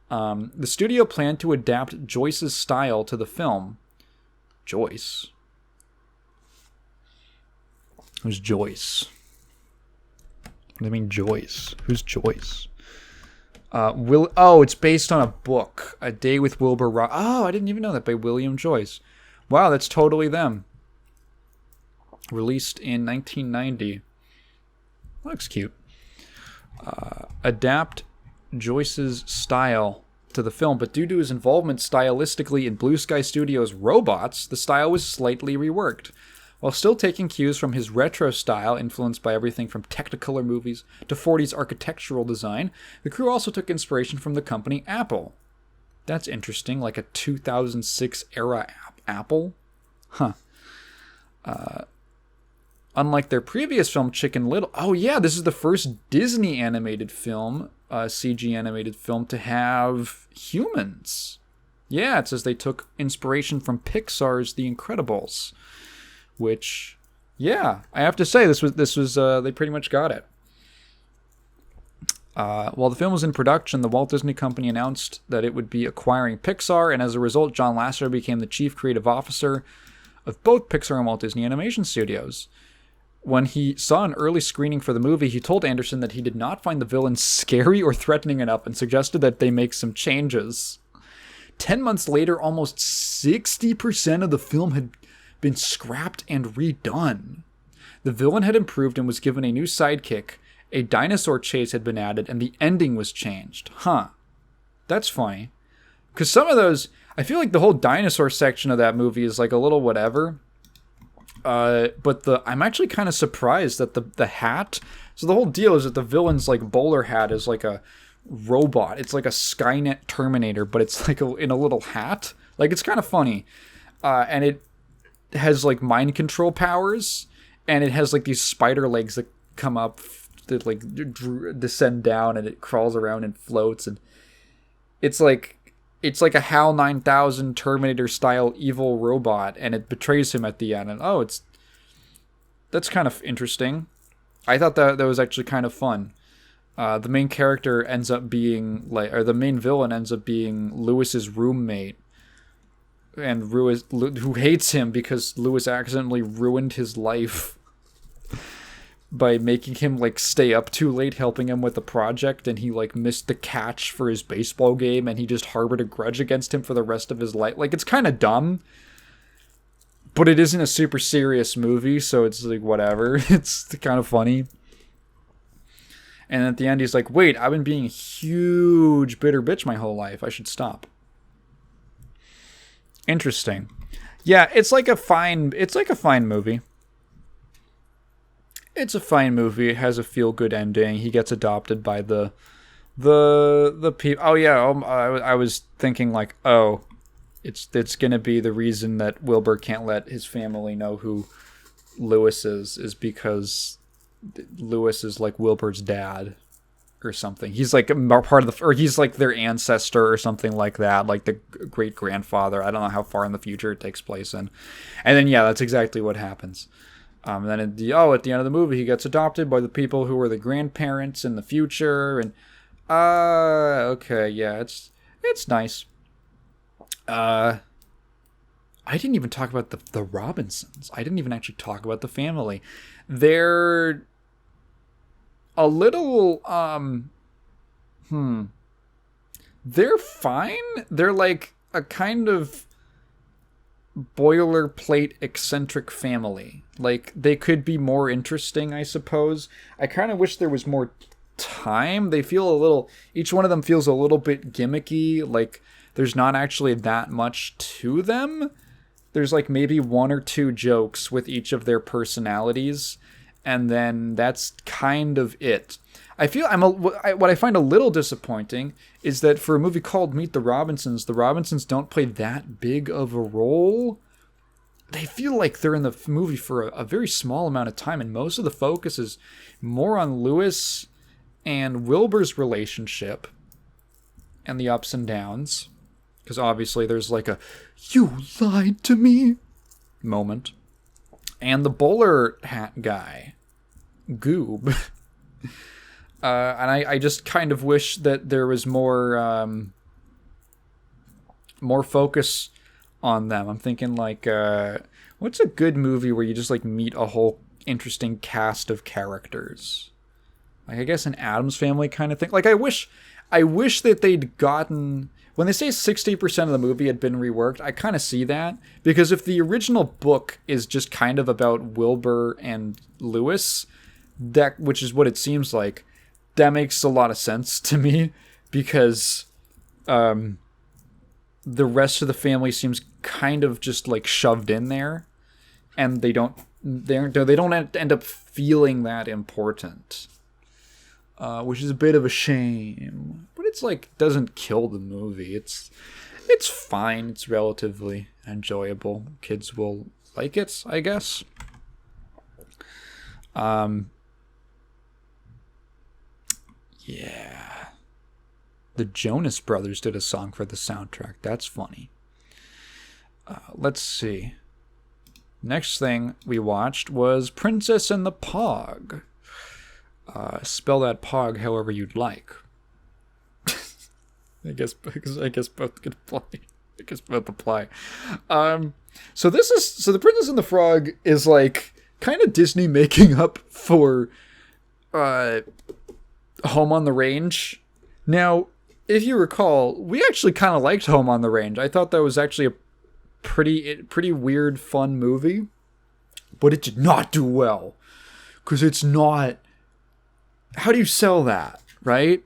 The studio planned to adapt Joyce's style to the film. Joyce? Who's Joyce? What do you mean Joyce? Who's Joyce? It's based on a book. A Day with Wilbur I didn't even know that, by William Joyce. Wow, that's totally them. Released in 1990. Looks cute. Adapt Joyce's style to the film, but due to his involvement stylistically in Blue Sky Studios' Robots, the style was slightly reworked. While still taking cues from his retro style, influenced by everything from Technicolor movies to 40s architectural design, the crew also took inspiration from the company Apple. That's interesting, like a 2006 era Apple? Huh. Unlike their previous film, Chicken Little... Oh yeah, this is the first Disney animated film, CG animated film, to have humans. Yeah, it says they took inspiration from Pixar's The Incredibles. Which, yeah, I have to say, this was they pretty much got it. While the film was in production, the Walt Disney Company announced that it would be acquiring Pixar, and as a result, John Lasseter became the chief creative officer of both Pixar and Walt Disney Animation Studios. When he saw an early screening for the movie, he told Anderson that he did not find the villain scary or threatening enough and suggested that they make some changes. 10 months later, almost 60% of the film had been scrapped and redone. The villain had improved and was given a new sidekick, a dinosaur chase had been added, and the ending was changed. Huh. That's funny. Because some of those, I feel like the whole dinosaur section of that movie is like a little whatever. But I'm actually kind of surprised that the hat, so the whole deal is that the villain's like bowler hat is like a robot. It's like a Skynet Terminator, but it's like in a little hat. Like, it's kind of funny. And it has like mind control powers, and it has like these spider legs that come up that like descend down, and it crawls around and floats, and it's like it's like a HAL 9000 Terminator style evil robot, and it betrays him at the end. And that's kind of interesting. I thought that was actually kind of fun. The main character ends up being or the main villain ends up being Lewis's roommate, and Lewis, who hates him because Lewis accidentally ruined his life by making him stay up too late helping him with the project, and he missed the catch for his baseball game, and he just harbored a grudge against him for the rest of his life. It's kind of dumb, but it isn't a super serious movie, so it's whatever. It's kind of funny. And at the end he's like, wait, I've been being a huge bitter bitch my whole life, I should stop. Interesting. Yeah, it's a fine movie. It's a fine movie. It has a feel-good ending. He gets adopted by the people. Oh yeah, I was thinking it's gonna be the reason that Wilbur can't let his family know who Lewis is because Lewis is Wilbur's dad or something. He's part of or he's their ancestor or something like that, the great grandfather. I don't know how far in the future it takes place in. And then yeah, that's exactly what happens. And then at the end of the movie, he gets adopted by the people who are the grandparents in the future. And okay, yeah, it's nice. I didn't even talk about the Robinsons. I didn't even actually talk about the family. They're a little they're fine. They're a kind of boilerplate eccentric family. They could be more interesting, I suppose. I kind of wish there was more time. They feel each one of them feels a little bit gimmicky. There's not actually that much to them. There's maybe one or two jokes with each of their personalities, and then that's kind of it. I feel what I find a little disappointing is that for a movie called Meet the Robinsons don't play that big of a role. They feel like they're in the movie for a very small amount of time, and most of the focus is more on Lewis and Wilbur's relationship and the ups and downs. Because obviously there's a "you lied to me" moment. And the bowler hat guy, Goob. And I just kind of wish that there was more focus on them. I'm thinking what's a good movie where you just meet a whole interesting cast of characters? I guess an Addams Family kind of thing. I wish that they'd gotten, when they say 60% of the movie had been reworked, I kind of see that, because if the original book is just kind of about Wilbur and Lewis, which is what it seems like, that makes a lot of sense to me, because the rest of the family seems kind of just shoved in there, and they don't end up feeling that important, which is a bit of a shame. But it's doesn't kill the movie. It's fine. It's relatively enjoyable. Kids will like it, I guess. Yeah. The Jonas Brothers did a song for the soundtrack. That's funny. Let's see. Next thing we watched was Princess and the Pog. Spell that Pog however you'd like. I guess both could apply. I guess both apply. So the Princess and the Frog is kind of Disney making up for Home on the Range. Now, if you recall, we actually kind of liked Home on the Range. I thought that was actually a pretty weird, fun movie, but it did not do well because it's not. How do you sell that, right?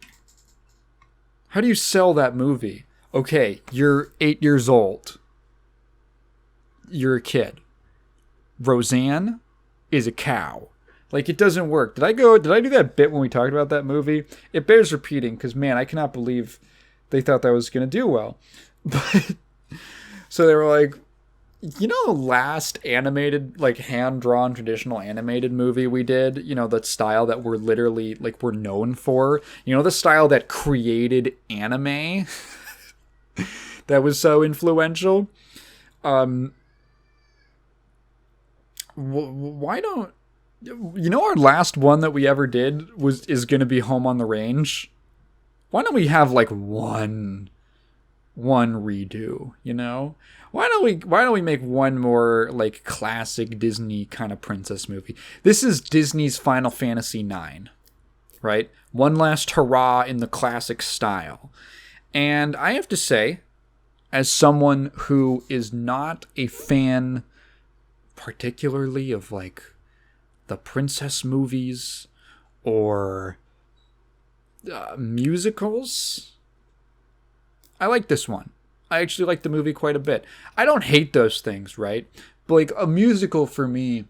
How do you sell that movie? Okay, you're 8 years old. You're a kid. Roseanne is a cow. It doesn't work. Did I do that bit when we talked about that movie? It bears repeating because, man, I cannot believe they thought that was going to do well. But so they were the last animated, hand-drawn traditional animated movie we did, the style that we're literally, we're known for, the style that created anime. that was so influential. Why don't our last one that we ever did is going to be Home on the Range? Why don't we have like one redo, Why don't we make one more like classic Disney kind of princess movie? This is Disney's Final Fantasy IX, right? One last hurrah in the classic style. And I have to say, as someone who is not a fan particularly of like the princess movies or musicals, I like this one. I actually like the movie quite a bit. I don't hate those things, right? But like a musical for me,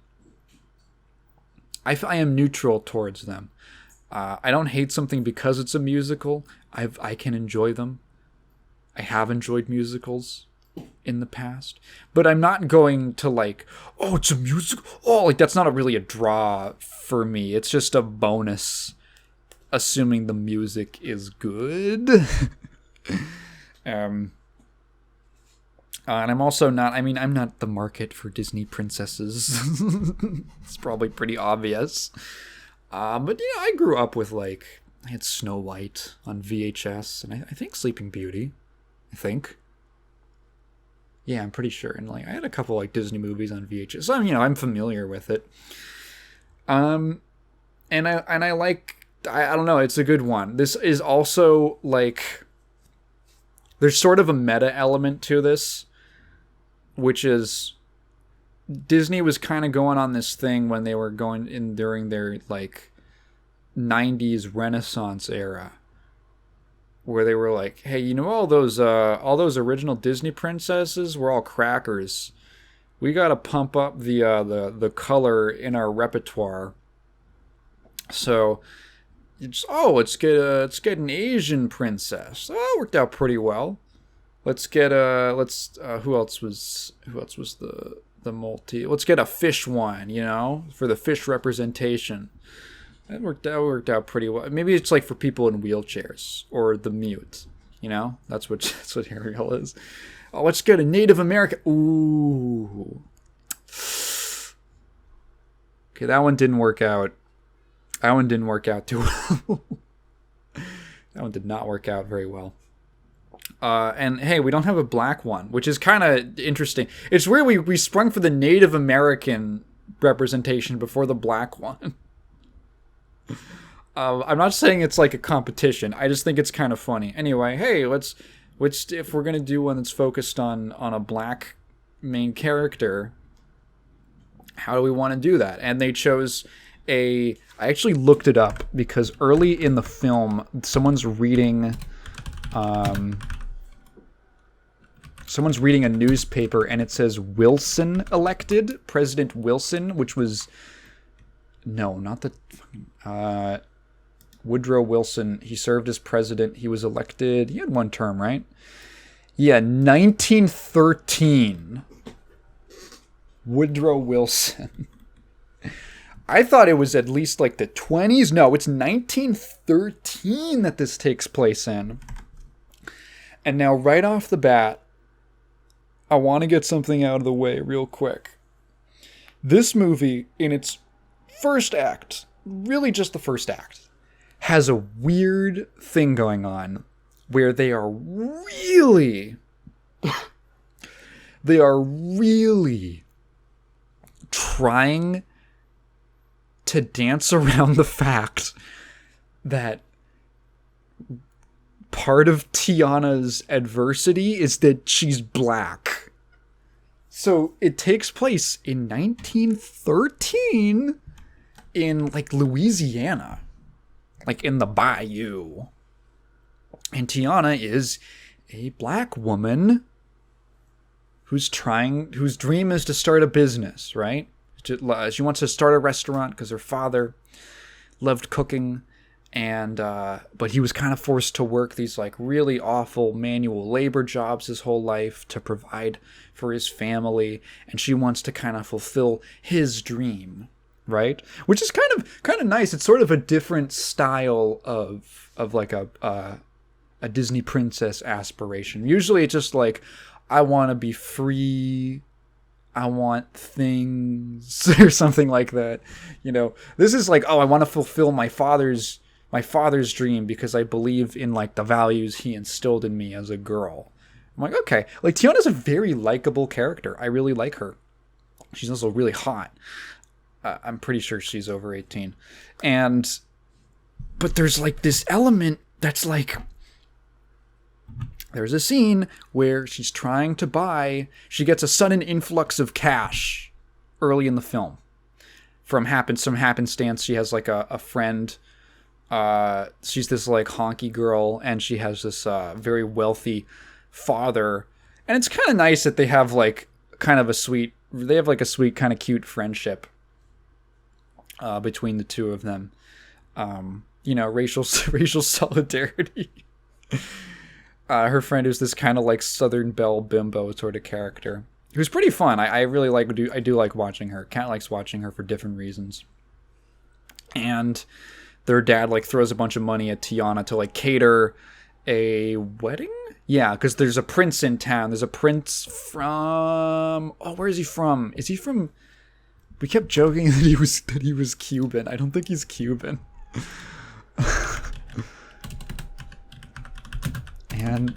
I am neutral towards them. I don't hate something because it's a musical. I can enjoy them. I have enjoyed musicals in the past, but I'm not going to like, oh, it's a musical. Oh, like that's not really a draw for me. It's just a bonus, assuming the music is good. And I'm also not, I'm not the market for Disney princesses. It's probably pretty obvious. But I grew up with like, I had Snow White on VHS, and I think Sleeping Beauty. Yeah, I'm pretty sure. And like I had a couple like Disney movies on VHS. So I'm familiar with it. And I like, I don't know, it's a good one. This is also like, there's sort of a meta element to this, which is Disney was kind of going on this thing when they were going in during their like 90s Renaissance era, where they were like, hey, all those original Disney princesses were all crackers. We gotta pump up the color in our repertoire. So let's get an Asian princess. Oh, it worked out pretty well. Let's get who else was the multi? Let's get a fish one, for the fish representation. That worked out pretty well. Maybe it's like for people in wheelchairs or the mute. That's what Ariel is. Oh, let's get a Native American. Ooh. Okay, that one didn't work out. That one didn't work out too well. That one did not work out very well. And hey, we don't have a black one, which is kind of interesting. It's weird we sprung for the Native American representation before the black one. I'm not saying it's like a competition. I just think it's kind of funny. Anyway, hey, let's if we're gonna do one that's focused on a black main character, how do we want to do that? And they chose I actually looked it up because early in the film, someone's reading a newspaper and it says Wilson elected, President Wilson, which was not the Woodrow Wilson. He served as president. He was elected. He had one term, right? Yeah, 1913. Woodrow Wilson. I thought it was at least like the 20s. No, it's 1913 that this takes place in. And now, right off the bat, I want to get something out of the way real quick. This movie, in its first act, really just the first act, has a weird thing going on where they are really trying to dance around the fact that part of Tiana's adversity is that she's black. So it takes place in 1913 in like Louisiana, like in the bayou. And Tiana is a black woman whose dream is to start a business, right? She wants to start a restaurant because her father loved cooking, and but he was kind of forced to work these like really awful manual labor jobs his whole life to provide for his family, and she wants to kind of fulfill his dream, right? Which is kind of nice. It's sort of a different style of like a a Disney princess aspiration. Usually it's just like, I want to be free, I want things, or something like that. You know, this is like, oh, I want to fulfill my father's dream because I believe in like the values he instilled in me as a girl. I'm like, okay. Like, Tiana's a very likable character. I really like her. She's also really hot. I'm pretty sure she's over 18. But there's like this element that's like, there's a scene where she's trying to buy, she gets a sudden influx of cash early in the film. From some happenstance, she has like a friend. She's this like honky girl, and she has this very wealthy father. And it's kind of nice that they have like kind of a sweet kind of cute friendship between the two of them. You know, racial solidarity. Her friend is this kind of like Southern Belle bimbo sort of character, who's pretty fun. I really I do like watching her. Kat likes watching her for different reasons. And their dad like throws a bunch of money at Tiana to like cater a wedding. Yeah, because there's a prince in town. There's a prince from, oh, where is he from? Is he from? We kept joking that he was Cuban. I don't think he's Cuban. And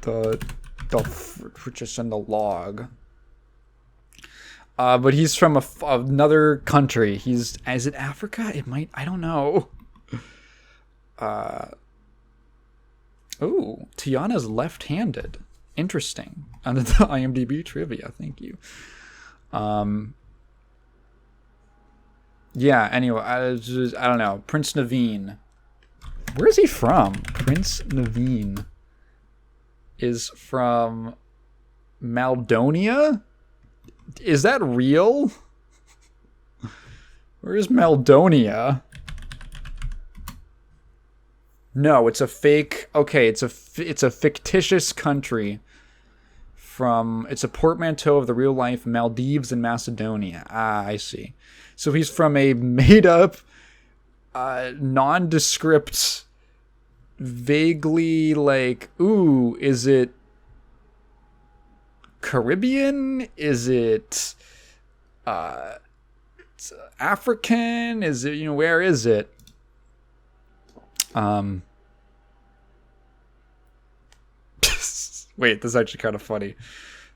the just in the log. But he's from another country. Is it Africa? It might. I don't know. Oh, Tiana's left-handed. Interesting. Under the IMDb trivia. Thank you. Yeah. Anyway, I don't know. Prince Naveen. Where is he from? Prince Naveen is from Maldonia? Is that real? Where is Maldonia? No, it's a fake. Okay, it's a fictitious country. It's a portmanteau of the real life Maldives and Macedonia. Ah, I see. So he's from a made up, nondescript, vaguely like, ooh, is it Caribbean? Is it it's African? Is it, where is it? Wait, this is actually kind of funny.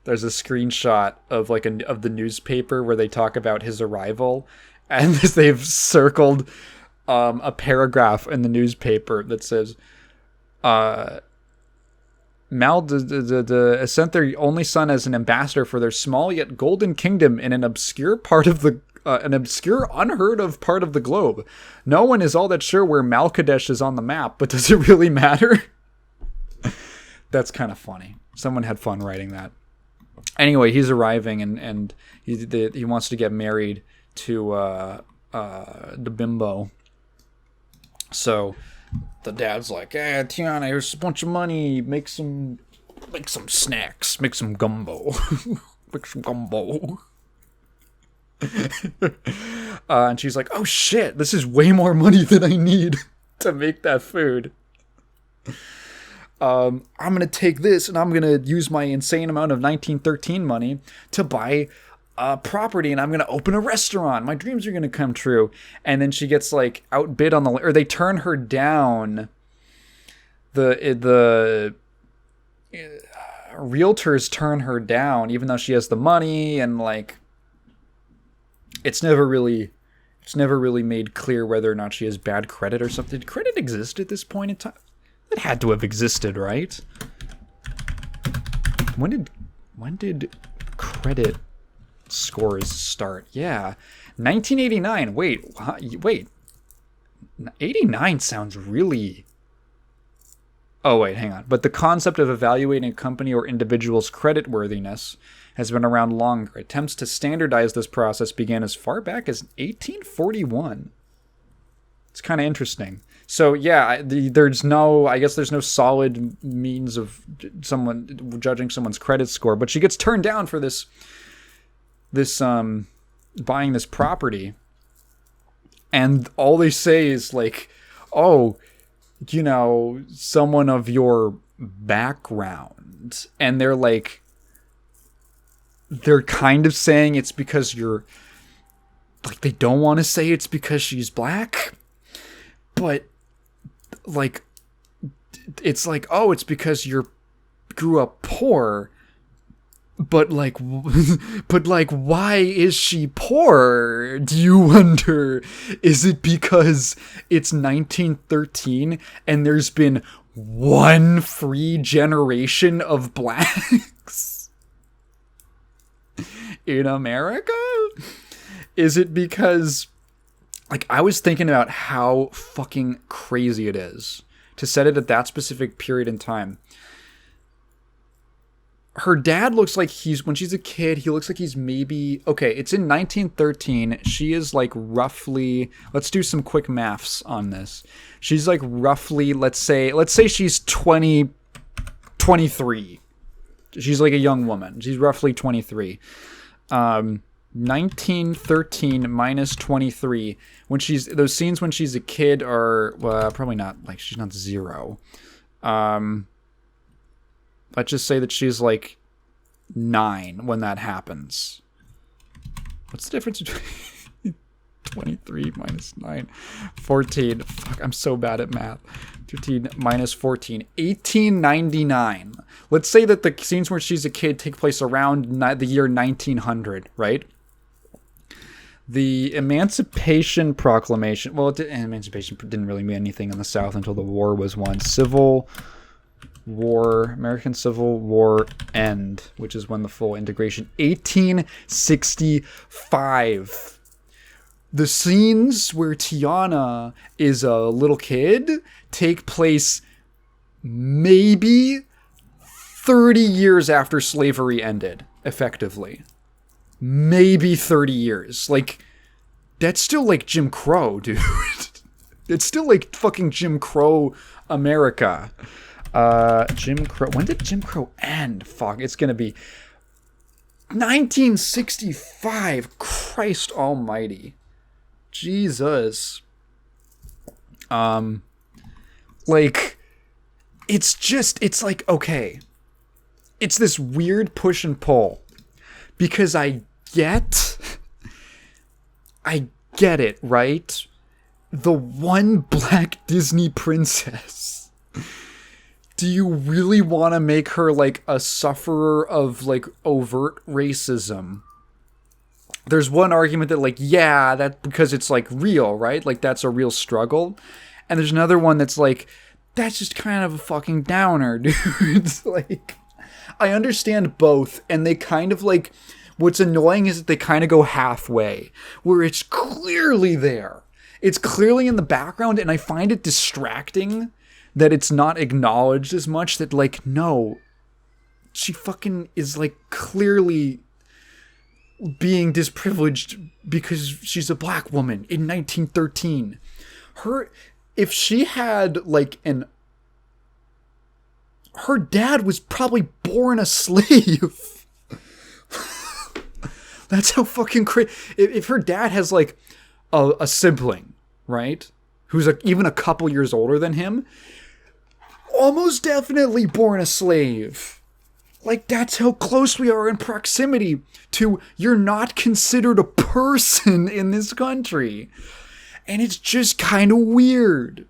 There's a screenshot of like of the newspaper where they talk about his arrival, and they've circled a paragraph in the newspaper that says, sent their only son as an ambassador for their small yet golden kingdom in an obscure unheard of part of the globe. No one is all that sure where Malkadesh is on the map, but does it really matter? That's kind of funny. Someone had fun writing that. Anyway, he's arriving and he wants to get married to the bimbo. So the dad's like, Tiana, here's a bunch of money. Make some snacks. Make some gumbo. Make some gumbo. And she's like, oh shit, this is way more money than I need to make that food. I'm going to take this and I'm going to use my insane amount of 1913 money to buy property, and I'm going to open a restaurant. My dreams are going to come true. And then she gets like outbid on or they turn her down. The realtors turn her down, even though she has the money, and like, it's never really made clear whether or not she has bad credit or something. Did credit exist at this point in time? It had to have existed, right? When did credit scores start? Yeah, 1989. Wait. 89 sounds really... Oh, wait, hang on. But the concept of evaluating a company or individual's creditworthiness has been around longer. Attempts to standardize this process began as far back as 1841. It's kind of interesting. So yeah, there's no solid means of someone judging someone's credit score, but she gets turned down for this buying this property, and all they say is like, oh, you know, someone of your background, and they're like, they're kind of saying it's because you're, like, they don't want to say it's because she's black, but, like, it's like, oh, it's because you're grew up poor, but like why is she poor, do you wonder? Is it because it's 1913 and there's been one free generation of blacks in America? Is it because, like, I was thinking about how fucking crazy it is to set it at that specific period in time. Her dad looks like when she's a kid, he looks like he's maybe, okay, it's in 1913. She is like roughly, let's do some quick maths on this. She's like roughly, let's say she's 23. She's like a young woman. She's roughly 23. 1913 minus 23. When those scenes when she's a kid are, probably not, like, she's not 0. Let's just say that she's like 9 when that happens. What's the difference between 23 minus 9? 14. Fuck, I'm so bad at math. 15 minus 14. 1899. Let's say that the scenes where she's a kid take place around the year 1900, right? The Emancipation Proclamation. Well, Emancipation didn't really mean anything in the South until the war was won. American Civil War end, which is when the full integration. 1865. The scenes where Tiana is a little kid take place maybe 30 years after slavery ended, effectively. Maybe 30 years. Like, that's still like Jim Crow, dude. It's still like fucking Jim Crow America. Jim Crow. When did Jim Crow end? Fuck, it's gonna be 1965. Christ almighty. Jesus. Like, it's like, okay. It's this weird push and pull. Because I get it, right? The one black Disney princess. Do you really want to make her like a sufferer of like overt racism? There's one argument that, like, yeah, that because it's like real, right? Like, that's a real struggle. And there's another one that's like, that's just kind of a fucking downer, dude. It's like, I understand both, and they kind of like, what's annoying is that they kind of go halfway, where it's clearly there. It's clearly in the background, and I find it distracting that it's not acknowledged as much, that, like, no, she fucking is, like, clearly being disprivileged because she's a black woman in 1913. If she had, like, her dad was probably born a slave. That's how fucking crazy. If her dad has, like, a sibling, right, who's like even a couple years older than him, almost definitely born a slave. Like, that's how close we are in proximity to you're not considered a person in this country. And it's just kind of weird.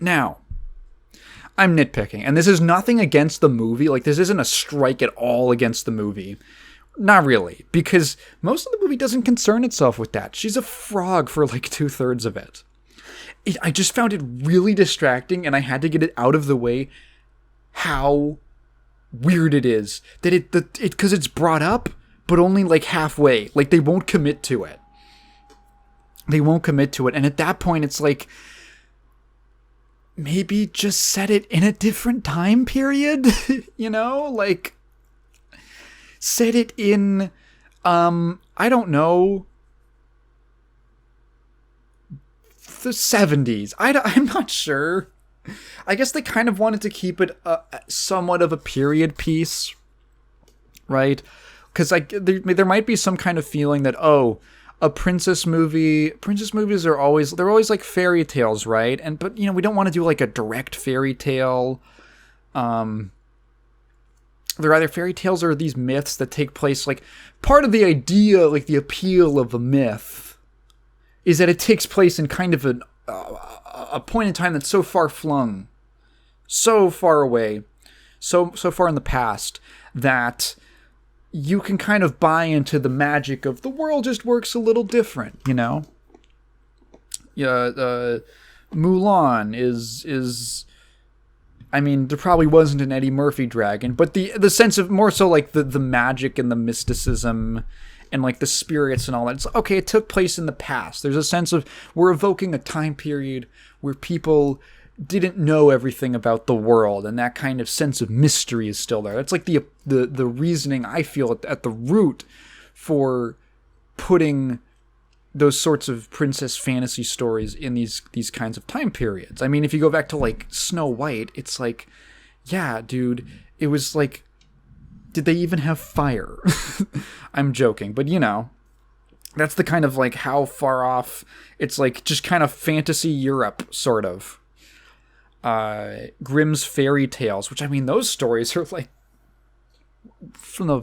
Now, I'm nitpicking, and this is nothing against the movie. Like, this isn't a strike at all against the movie. Not really, because most of the movie doesn't concern itself with that. She's a frog for like 2/3 of it. I just found it really distracting, and I had to get it out of the way how weird it is that because it's brought up, but only like halfway. Like, they won't commit to it. And at that point, it's like, maybe just set it in a different time period, you know? Like, set it in, I don't know, the 70s. I'm not sure. I guess they kind of wanted to keep it somewhat of a period piece, right? Because there might be some kind of feeling that, oh, a princess movie. Princess movies are always like fairy tales, right? But we don't want to do like a direct fairy tale. They're either fairy tales or these myths that take place. Like, part of the idea, like the appeal of a myth, is that it takes place in kind of a point in time that's so far flung, so far away, so far in the past, that you can kind of buy into the magic of the world just works a little different, Yeah, Mulan is. I mean, there probably wasn't an Eddie Murphy dragon, but the sense of more so like the magic and the mysticism and like the spirits and all that. It's okay, it took place in the past. There's a sense of we're evoking a time period where people didn't know everything about the world, and that kind of sense of mystery is still there. That's like the reasoning I feel at the root for putting those sorts of princess fantasy stories in these kinds of time periods. I mean, if you go back to like Snow White, it's like, yeah, dude, it was like, did they even have fire? I'm joking, but that's the kind of like how far off it's like just kind of fantasy Europe sort of. Grimm's fairy tales, which I mean, those stories are like from the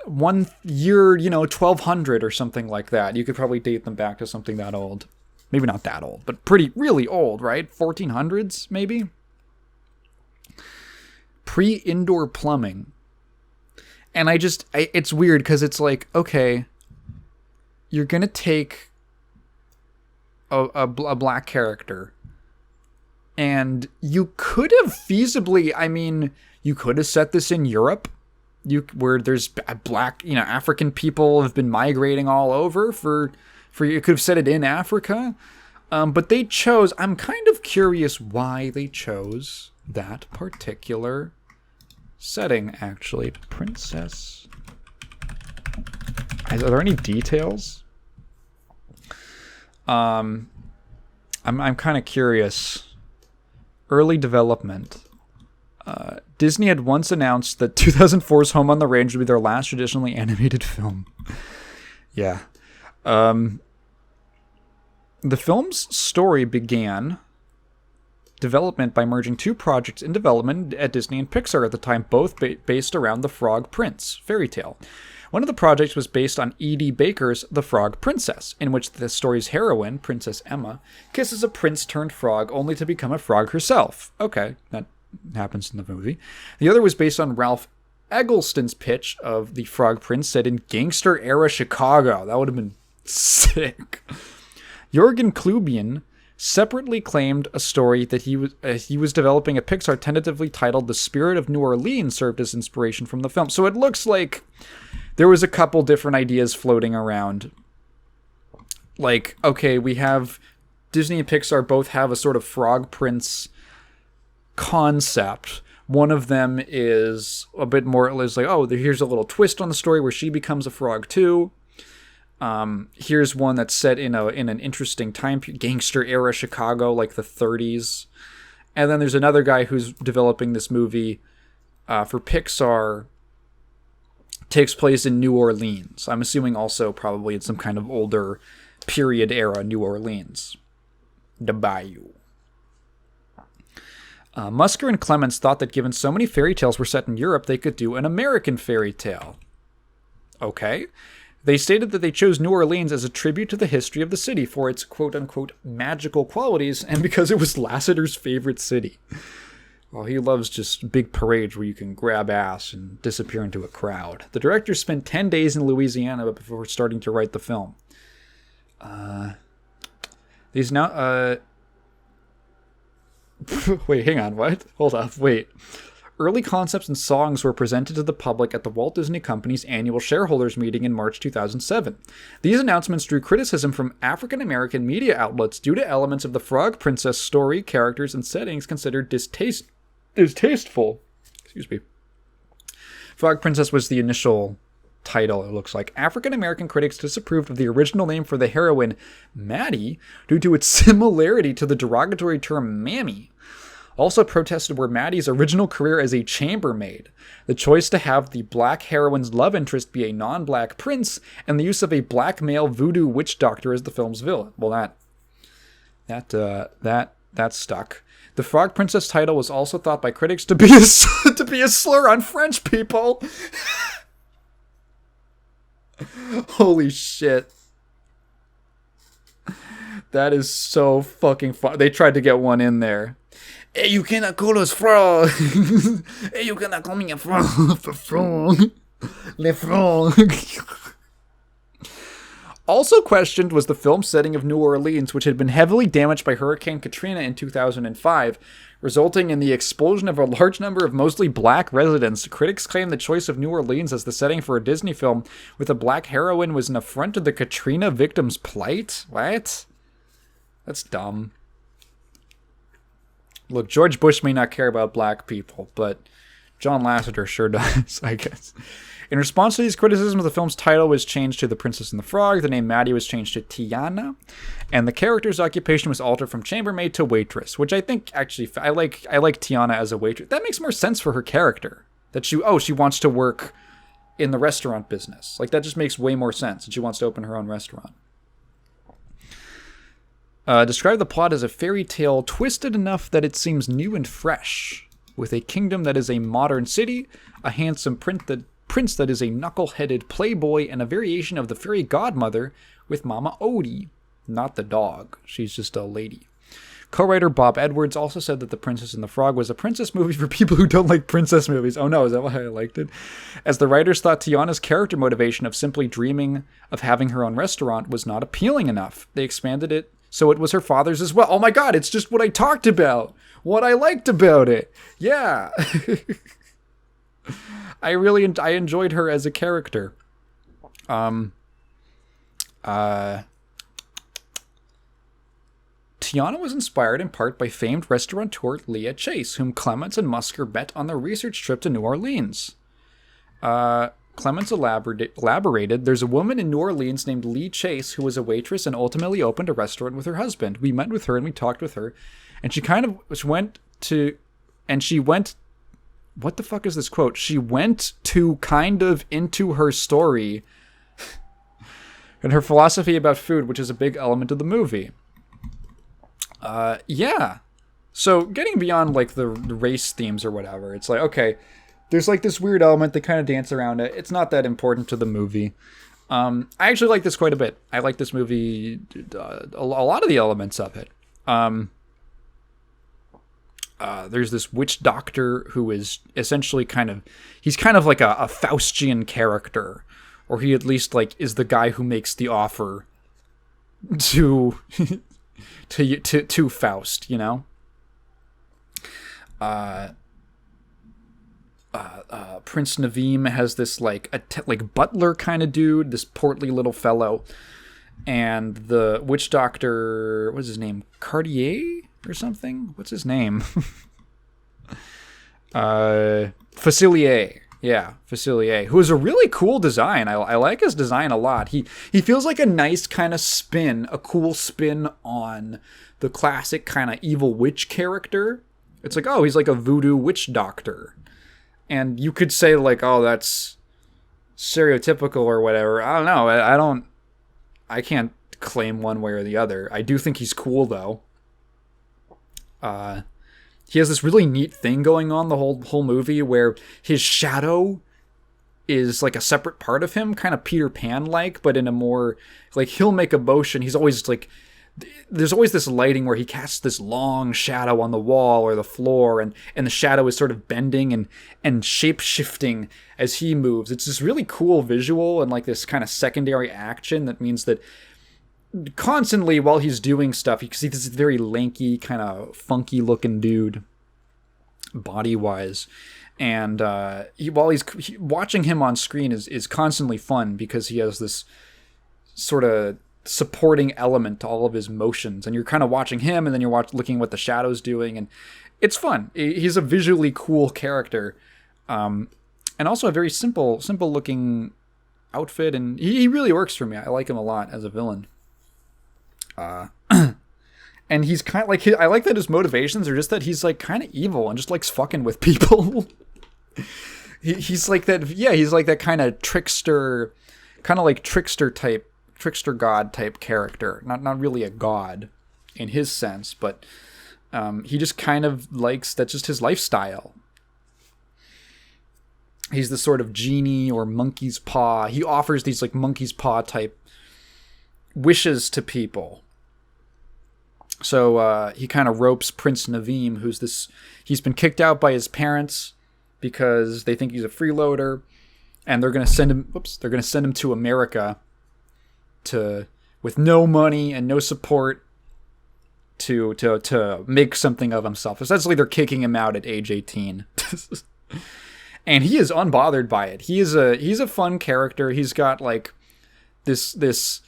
1 year, 1200 or something like that. You could probably date them back to something that old. Maybe not that old, but really old, right? 1400s, maybe? Pre-indoor plumbing. And it's weird because it's like, okay, you're going to take a black character, and you could have feasibly, I mean, you could have set this in Europe, where there's black, African people have been migrating all over for you could have set it in Africa. But they chose, I'm kind of curious why they chose that particular setting, actually. Princess. Are there any details? I'm kind of curious. Early development. Disney had once announced that 2004's Home on the Range would be their last traditionally animated film. Yeah. The film's story began development by merging two projects in development at Disney and Pixar at the time, both based around the Frog Prince fairy tale. One of the projects was based on E.D. Baker's The Frog Princess, in which the story's heroine, Princess Emma, kisses a prince-turned-frog only to become a frog herself. Okay, that happens in the movie. The other was based on Ralph Eggleston's pitch of The Frog Prince set in gangster-era Chicago. That would have been sick. Jürgen Klubian separately claimed a story that he was developing a Pixar tentatively titled The Spirit of New Orleans served as inspiration from the film. So it looks like there was a couple different ideas floating around. Like, okay, we have Disney and Pixar both have a sort of Frog Prince concept. One of them is a bit more, is like, oh, here's a little twist on the story where she becomes a frog too. Here's one that's set in an interesting time, gangster era Chicago, like the 30s. And then there's another guy who's developing this movie for Pixar. Takes place in New Orleans. I'm assuming also probably it's some kind of older period era New Orleans. The Bayou. Musker and Clements thought that given so many fairy tales were set in Europe, they could do an American fairy tale. Okay. They stated that they chose New Orleans as a tribute to the history of the city for its quote-unquote magical qualities and because it was Lasseter's favorite city. Well, he loves just big parades where you can grab ass and disappear into a crowd. The director spent 10 days in Louisiana before starting to write the film. Wait, hang on, what? Hold up, wait. Early concepts and songs were presented to the public at the Walt Disney Company's annual shareholders meeting in March 2007. These announcements drew criticism from African-American media outlets due to elements of the Frog Princess story, characters, and settings considered distasteful. Excuse me. Frog Princess was the initial title, it looks like. African-American critics disapproved of the original name for the heroine, Maddie, due to its similarity to the derogatory term mammy. also protested were Maddie's original career as a chambermaid, the choice to have the black heroine's love interest be a non-black prince, and the use of a black male voodoo witch doctor as the film's villain. Well, that stuck. The Frog Princess title was also thought by critics to be a slur on French people. Holy shit. That is so fucking fun. They tried to get one in there. Hey, you cannot call us frog. Hey, you cannot call me a frog. Frog. Le frog. Also questioned was the film's setting of New Orleans, which had been heavily damaged by Hurricane Katrina in 2005, resulting in the expulsion of a large number of mostly black residents. Critics claim the choice of New Orleans as the setting for a Disney film with a black heroine was an affront to the Katrina victims' plight. What? That's dumb. Look, George Bush may not care about black people, but John Lasseter sure does, I guess. In response to these criticisms, the film's title was changed to The Princess and the Frog, the name Maddie was changed to Tiana, and the character's occupation was altered from chambermaid to waitress, which I think actually, I like Tiana as a waitress. That makes more sense for her character. That she wants to work in the restaurant business. Like, that just makes way more sense, that she wants to open her own restaurant. Describe the plot as a fairy tale twisted enough that it seems new and fresh, with a kingdom that is a modern city, a handsome prince that is a knuckle-headed playboy, and a variation of the fairy godmother with Mama Odie. Not the dog. She's just a lady. Co-writer Bob Edwards also said that The Princess and the Frog was a princess movie for people who don't like princess movies. Oh no, is that why I liked it? As the writers thought Tiana's character motivation of simply dreaming of having her own restaurant was not appealing enough. They expanded it so it was her father's as well. Oh my god, it's just what I talked about. What I liked about it. Yeah. I enjoyed her as a character. Tiana was inspired in part by famed restaurateur Leah Chase, whom Clements and Musker met on their research trip to New Orleans. Clements elaborated, there's a woman in New Orleans named Lee Chase who was a waitress and ultimately opened a restaurant with her husband. We met with her and we talked with her, and she what the fuck is this quote? She went to kind of into her story and her philosophy about food, which is a big element of the movie. Yeah. So getting beyond like the race themes or whatever, it's like, okay, there's like this weird element, they kind of dance around it. It's not that important to the movie. I actually like this quite a bit. I like this movie, a lot of the elements of it. There's this witch doctor who is essentially he's kind of like a Faustian character, or he at least like is the guy who makes the offer to to Faust, you know. Prince Naveem has this like butler kind of dude, this portly little fellow, and the witch doctor, what's his name, Cartier or something? What's his name? Facilier. Yeah, Facilier, who is a really cool design. I like his design a lot. He feels like a nice kind of spin, a cool spin on the classic kind of evil witch character. It's like, oh, he's like a voodoo witch doctor. And you could say like, oh, that's stereotypical or whatever. I don't know. I can't claim one way or the other. I do think he's cool though. He has this really neat thing going on the whole movie where his shadow is like a separate part of him, kind of Peter Pan-like, but in a more, like, he'll make a motion. He's always like, there's always this lighting where he casts this long shadow on the wall or the floor, and the shadow is sort of bending and shape-shifting as he moves. It's this really cool visual and like this kind of secondary action that means that constantly while he's doing stuff, you can see this very lanky, kind of funky looking dude, body-wise. And while he's watching him on screen is constantly fun because he has this sort of supporting element to all of his motions, and you're kind of watching him, and then you're looking what the shadow's doing, and it's fun. He's a visually cool character, and also a very simple looking outfit, and he really works for me. I like him a lot as a villain. And And he's kind of like, I like that his motivations are just that he's like kind of evil and just likes fucking with people. He's like that. Yeah, he's like that kind of trickster, kind of like trickster god type character. Not really a god in his sense, but he just kind of likes, that's just his lifestyle. He's the sort of genie or monkey's paw. He offers these like monkey's paw type wishes to people. So he kind of ropes Prince Naveem, he's been kicked out by his parents because they think he's a freeloader, and they're going to send him to America with no money and no support to make something of himself. Essentially, they're kicking him out at age 18. And he is unbothered by it. He's a fun character. He's got like this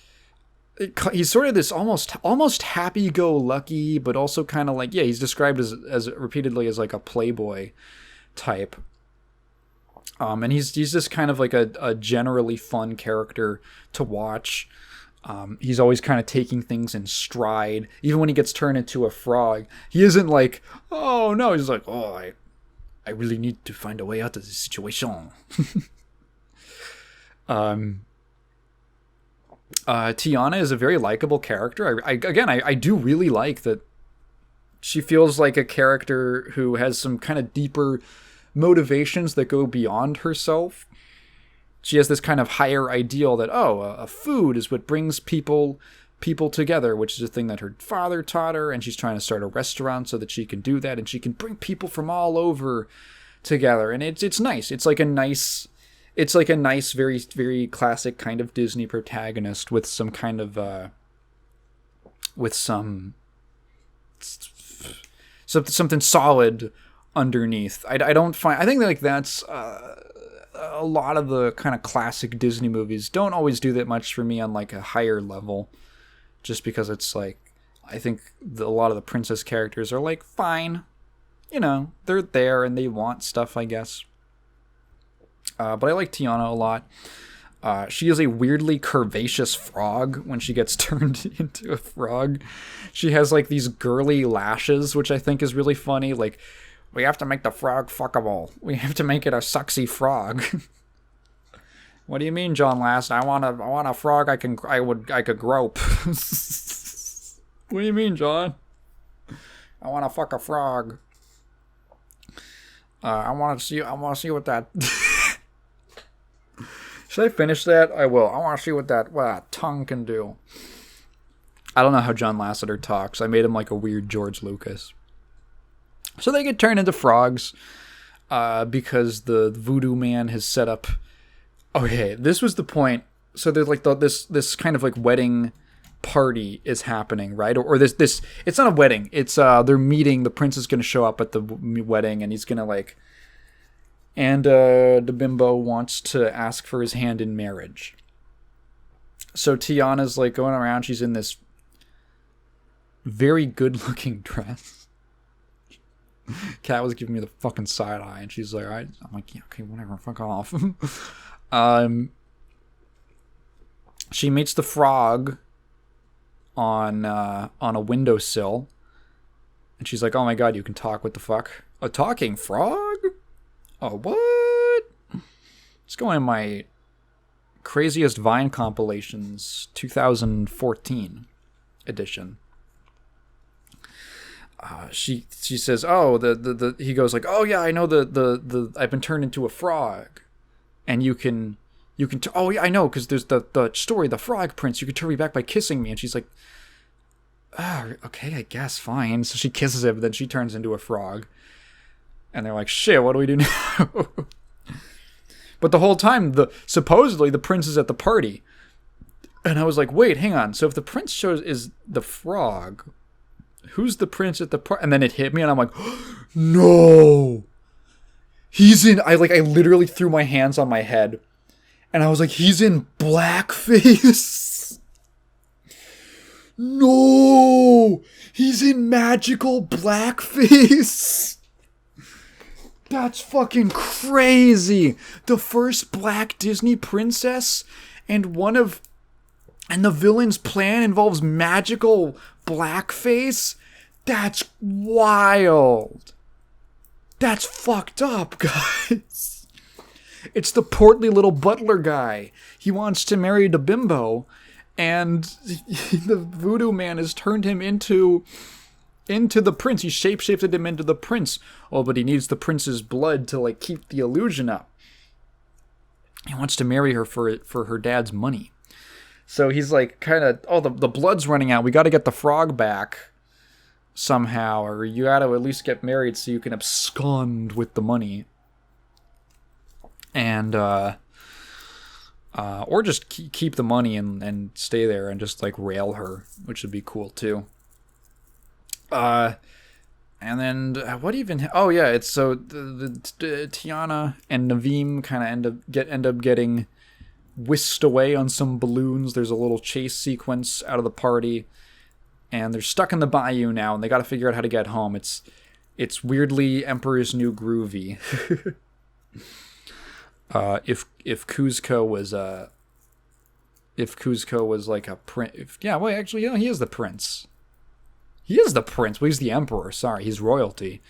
he's sort of this almost happy-go-lucky, but also kind of like, yeah, he's described as repeatedly as like a playboy type. And he's just kind of like a generally fun character to watch. He's always kind of taking things in stride. Even when he gets turned into a frog, he isn't like, oh no, he's like, oh, I really need to find a way out of this situation. Tiana is a very likable character. I do really like that she feels like a character who has some kind of deeper motivations that go beyond herself. She has this kind of higher ideal that, a food is what brings people together, which is a thing that her father taught her, and she's trying to start a restaurant so that she can do that, and she can bring people from all over together. And it's nice. It's like a nice, very, very classic kind of Disney protagonist with some kind of, something solid underneath. I think like that's a lot of the kind of classic Disney movies don't always do that much for me on like a higher level, just because it's like, I think a lot of the princess characters are like, fine, they're there and they want stuff, I guess. But I like Tiana a lot. She is a weirdly curvaceous frog when she gets turned into a frog. She has like these girly lashes, which I think is really funny. Like, we have to make the frog fuckable. We have to make it a sexy frog. What do you mean, John Last? I want a frog I could grope. What do you mean, John? I want to fuck a frog. I want to see what that. Should I finish that? I will. I want to see what that tongue can do. I don't know how John Lasseter talks. I made him like a weird George Lucas. So they get turned into frogs because the voodoo man has set up. Okay, this was the point. So there's like this kind of like wedding party is happening, right? Or this it's not a wedding. It's they're meeting. The prince is going to show up at the wedding, and he's going to like. And the bimbo wants to ask for his hand in marriage. So Tiana's like going around. She's in this very good-looking dress. Kat was giving me the fucking side eye, and she's like, all right. I'm like, yeah, okay, whatever, fuck off. She meets the frog on a windowsill, and she's like, oh my god, you can talk, what the fuck? A talking frog? Oh, what? It's going in my craziest Vine compilations 2014 edition. She says, oh, he goes like, oh yeah, I know the I've been turned into a frog, and you can oh yeah, I know, because there's the story, the Frog Prince, you can turn me back by kissing me. And she's like, okay, I guess, fine. So she kisses him, then she turns into a frog, and they're like, shit, what do we do now? But the whole time, supposedly the prince is at the party, and I was like, wait, hang on. So if the prince is the frog, who's the prince at the party? And then it hit me, and I'm like, no, he's in. I literally threw my hands on my head, and I was like, he's in blackface. No, he's in magical blackface. That's fucking crazy. The first black Disney princess, and one of And the villain's plan involves magical blackface? That's wild. That's fucked up, guys. It's the portly little butler guy. He wants to marry the bimbo, and the voodoo man has turned him into the prince. He shape-shifted him into the prince. Oh, but he needs the prince's blood to, like, keep the illusion up. He wants to marry her for her dad's money. So he's like, kind of, oh, the blood's running out. We got to get the frog back somehow, or you got to at least get married so you can abscond with the money. And, or just keep the money and stay there and just, like, rail her, which would be cool, too. And then, what even, oh, yeah, it's so, the Tiana and Naveem kind of end up getting whisked away on some balloons. There's a little chase sequence out of the party, and they're stuck in the bayou now, and they got to figure out how to get home. It's weirdly Emperor's New Groovy. If Kuzco was like a prince, yeah, well, actually, yeah, he is the prince. He is the prince. Well, he's the emperor. Sorry, he's royalty.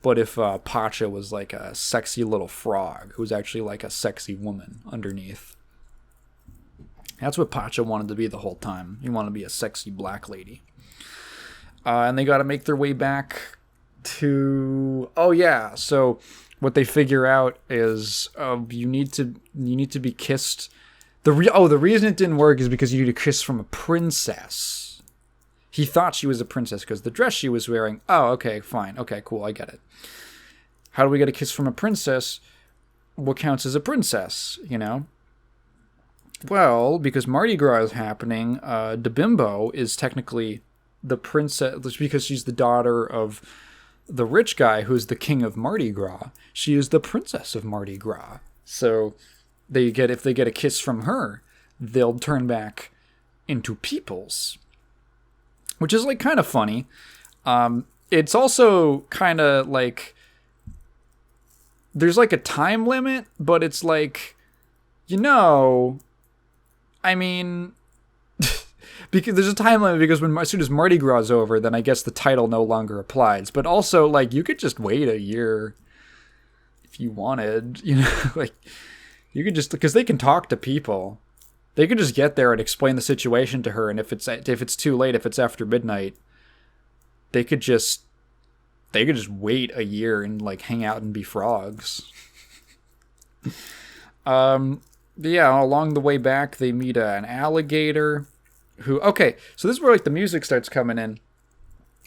But if Pacha was like a sexy little frog who's actually like a sexy woman underneath. That's what Pacha wanted to be the whole time. He wanted to be a sexy black lady. And they got to make their way back to... Oh, yeah. So what they figure out is you need to be kissed. The reason it didn't work is because you need a kiss from a princess. He thought she was a princess because the dress she was wearing. Oh, okay, fine. Okay, cool. I get it. How do we get a kiss from a princess? What counts as a princess, you know? Well, because Mardi Gras is happening, Dabimbo is technically the princess because she's the daughter of the rich guy who's the king of Mardi Gras. She is the princess of Mardi Gras. So if they get a kiss from her, they'll turn back into peoples. Which is, like, kind of funny. It's also kind of, like... There's, like, a time limit, but it's, like... You know... I mean... because there's a time limit because as soon as Mardi Gras is over, then I guess the title no longer applies. But also, like, you could just wait a year if you wanted. You know, like... You could just... Because they can talk to people. They could just get there and explain the situation to her, and if it's too late, if it's after midnight, they could just wait a year and, like, hang out and be frogs. But yeah, along the way back, they meet an alligator who... Okay, so this is where, like, the music starts coming in.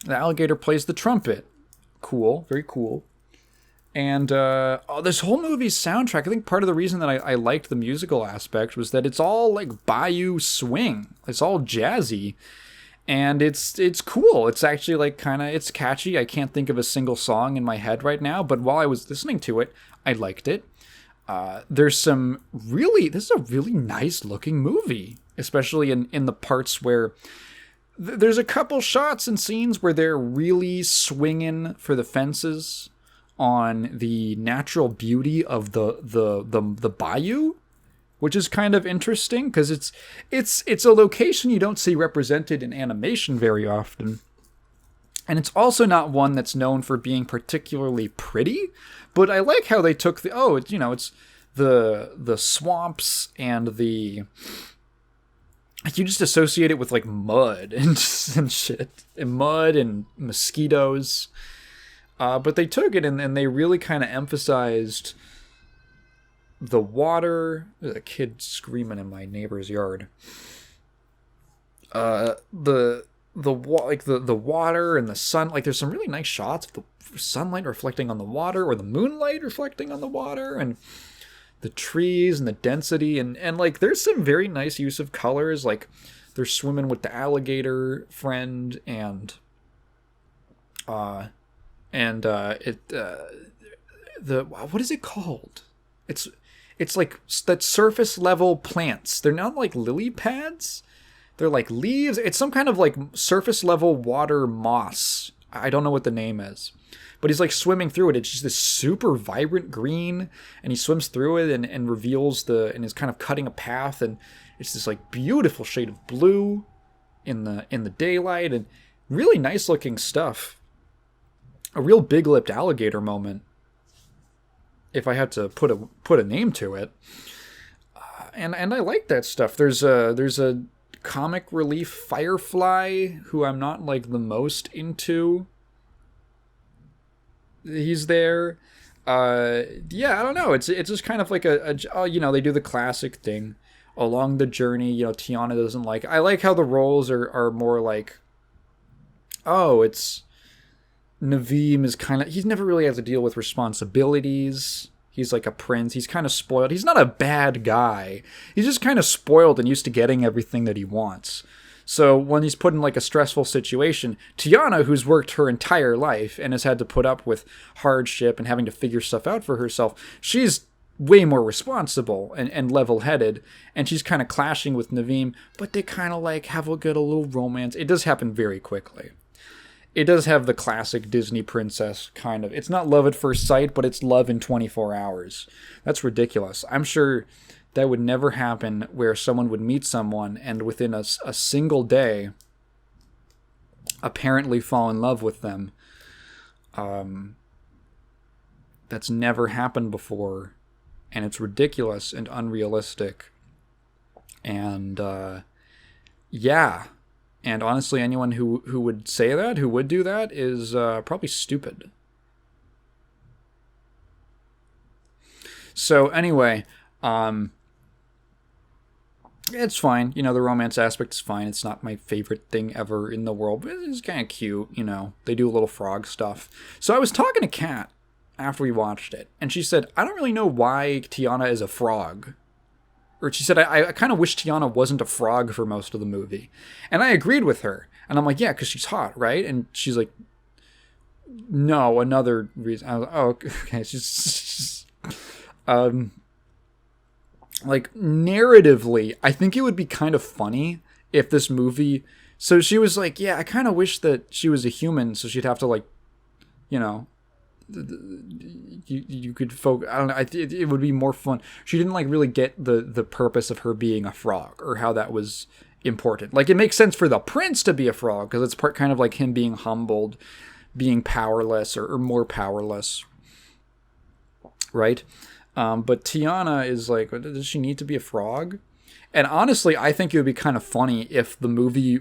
The alligator plays the trumpet. Cool, very cool. And this whole movie's soundtrack, I think part of the reason that I liked the musical aspect was that it's all like bayou swing. It's all jazzy. And it's cool. It's actually like it's catchy. I can't think of a single song in my head right now, but while I was listening to it, I liked it. This is a really nice looking movie, especially in the parts where there's a couple shots and scenes where they're really swinging for the fences on the natural beauty of the bayou, which is kind of interesting because it's a location you don't see represented in animation very often, and it's also not one that's known for being particularly pretty. But I like how they took it's the swamps and the... You just associate it with like mud and shit, and mud and mosquitoes. But they took it and they really kind of emphasized the water. There's a kid screaming in my neighbor's yard. The water and the sun. Like, there's some really nice shots of the sunlight reflecting on the water, or the moonlight reflecting on the water, and the trees and the density, and like there's some very nice use of colors. Like, they're swimming with the alligator friend and what is it called? It's like that surface level plants. They're not like lily pads. They're like leaves. It's some kind of like surface level water moss. I don't know what the name is, but he's like swimming through it. It's just this super vibrant green, and he swims through it and reveals and is kind of cutting a path, and it's this like beautiful shade of blue in the daylight, and really nice looking stuff. A real big-lipped alligator moment, if I had to put a name to it. And I like that stuff. There's a comic relief Firefly who I'm not like the most into. He's there. Yeah, I don't know. It's just kind of like they do the classic thing along the journey. Tiana doesn't like. I like how the roles are more like, oh, it's Naveem is kind of, he's never really had to deal with responsibilities. He's like a prince. He's kind of spoiled. He's not a bad guy. He's just kind of spoiled and used to getting everything that he wants. So when he's put in like a stressful situation, Tiana, who's worked her entire life and has had to put up with hardship and having to figure stuff out for herself, she's way more responsible and level-headed, and she's kind of clashing with Naveem, but they kind of like have a little romance. It does happen very quickly. It does have the classic Disney princess kind of. It's not love at first sight, but it's love in 24 hours. That's ridiculous. I'm sure that would never happen where someone would meet someone and within a single day apparently fall in love with them. That's never happened before, and it's ridiculous and unrealistic. And yeah. And honestly, anyone who would say that, who would do that, is probably stupid. So anyway, it's fine. The romance aspect is fine. It's not my favorite thing ever in the world, but it's kind of cute. They do a little frog stuff. So I was talking to Kat after we watched it, and she said, I don't really know why Tiana is a frog. Or she said, I kind of wish Tiana wasn't a frog for most of the movie. And I agreed with her. And I'm like, yeah, because she's hot, right? And she's like, no, another reason. I was like, oh, okay. She's like, narratively, I think it would be kind of funny if this movie... So she was like, yeah, I kind of wish that she was a human, so she'd have to, like, you could focus. I don't know. It would be more fun. She didn't like really get the purpose of her being a frog or how that was important. Like, it makes sense for the prince to be a frog because it's kind of like him being humbled, being powerless or more powerless, right? But Tiana is like, does she need to be a frog? And honestly, I think it would be kind of funny if the movie,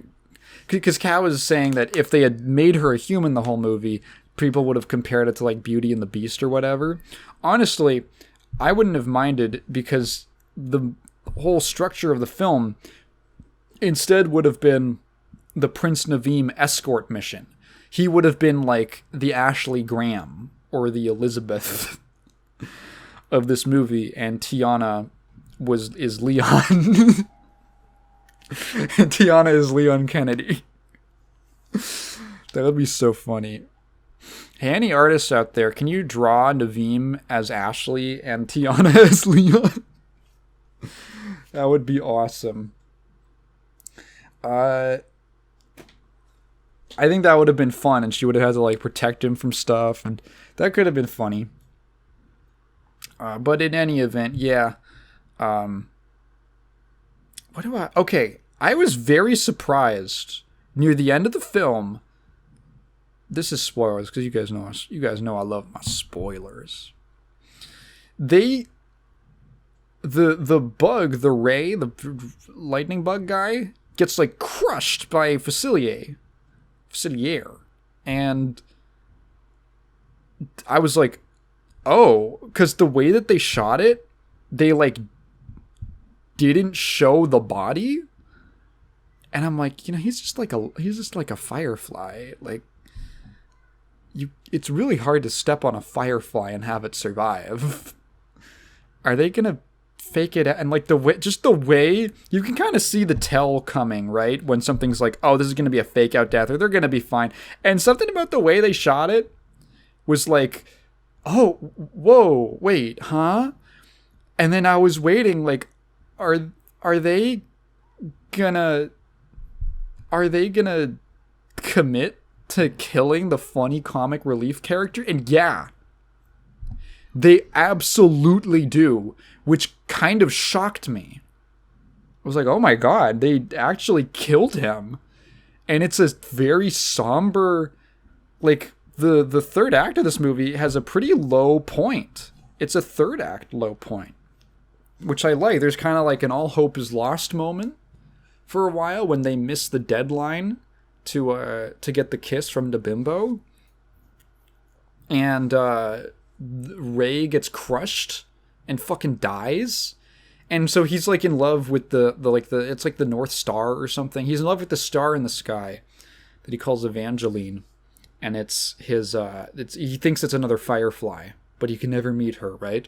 because Kat was saying that if they had made her a human the whole movie, people would have compared it to like Beauty and the Beast or whatever. Honestly, I wouldn't have minded because the whole structure of the film instead would have been the Prince Naveem escort mission. He would have been like the Ashley Graham or the Elizabeth of this movie, and Tiana is Leon. And Tiana is Leon Kennedy. That would be so funny. Hey, any artists out there, can you draw Naveem as Ashley and Tiana as Leon? That would be awesome. I think that would have been fun, and she would have had to like protect him from stuff, and that could have been funny. But in any event, yeah. Okay, I was very surprised near the end of the film. This is spoilers because you guys know I love my spoilers. The bug, the ray, the lightning bug guy gets like crushed by Facilier, and I was like, oh, because the way that they shot it, they like didn't show the body, and I'm like, he's just like a firefly, like. It's really hard to step on a firefly and have it survive. Are they gonna fake it out? And like the way you can kind of see the tell coming, right? When something's like, oh, this is gonna be a fake out death, or they're gonna be fine. And something about the way they shot it was like, oh, whoa, wait, huh? And then I was waiting, like, are they gonna commit to killing the funny comic relief character? And yeah, they absolutely do, which kind of shocked me. I was like, oh my god, they actually killed him. And it's a very somber, like, the third act of this movie has a pretty low point. It's a third act low point, which I like. There's kind of like an all hope is lost moment for a while when they miss the deadline to get the kiss from the bimbo. And Ray gets crushed and fucking dies. And so he's like in love with the it's like the North Star or something. He's in love with the star in the sky that he calls Evangeline. And it's his he thinks it's another firefly, but he can never meet her, right?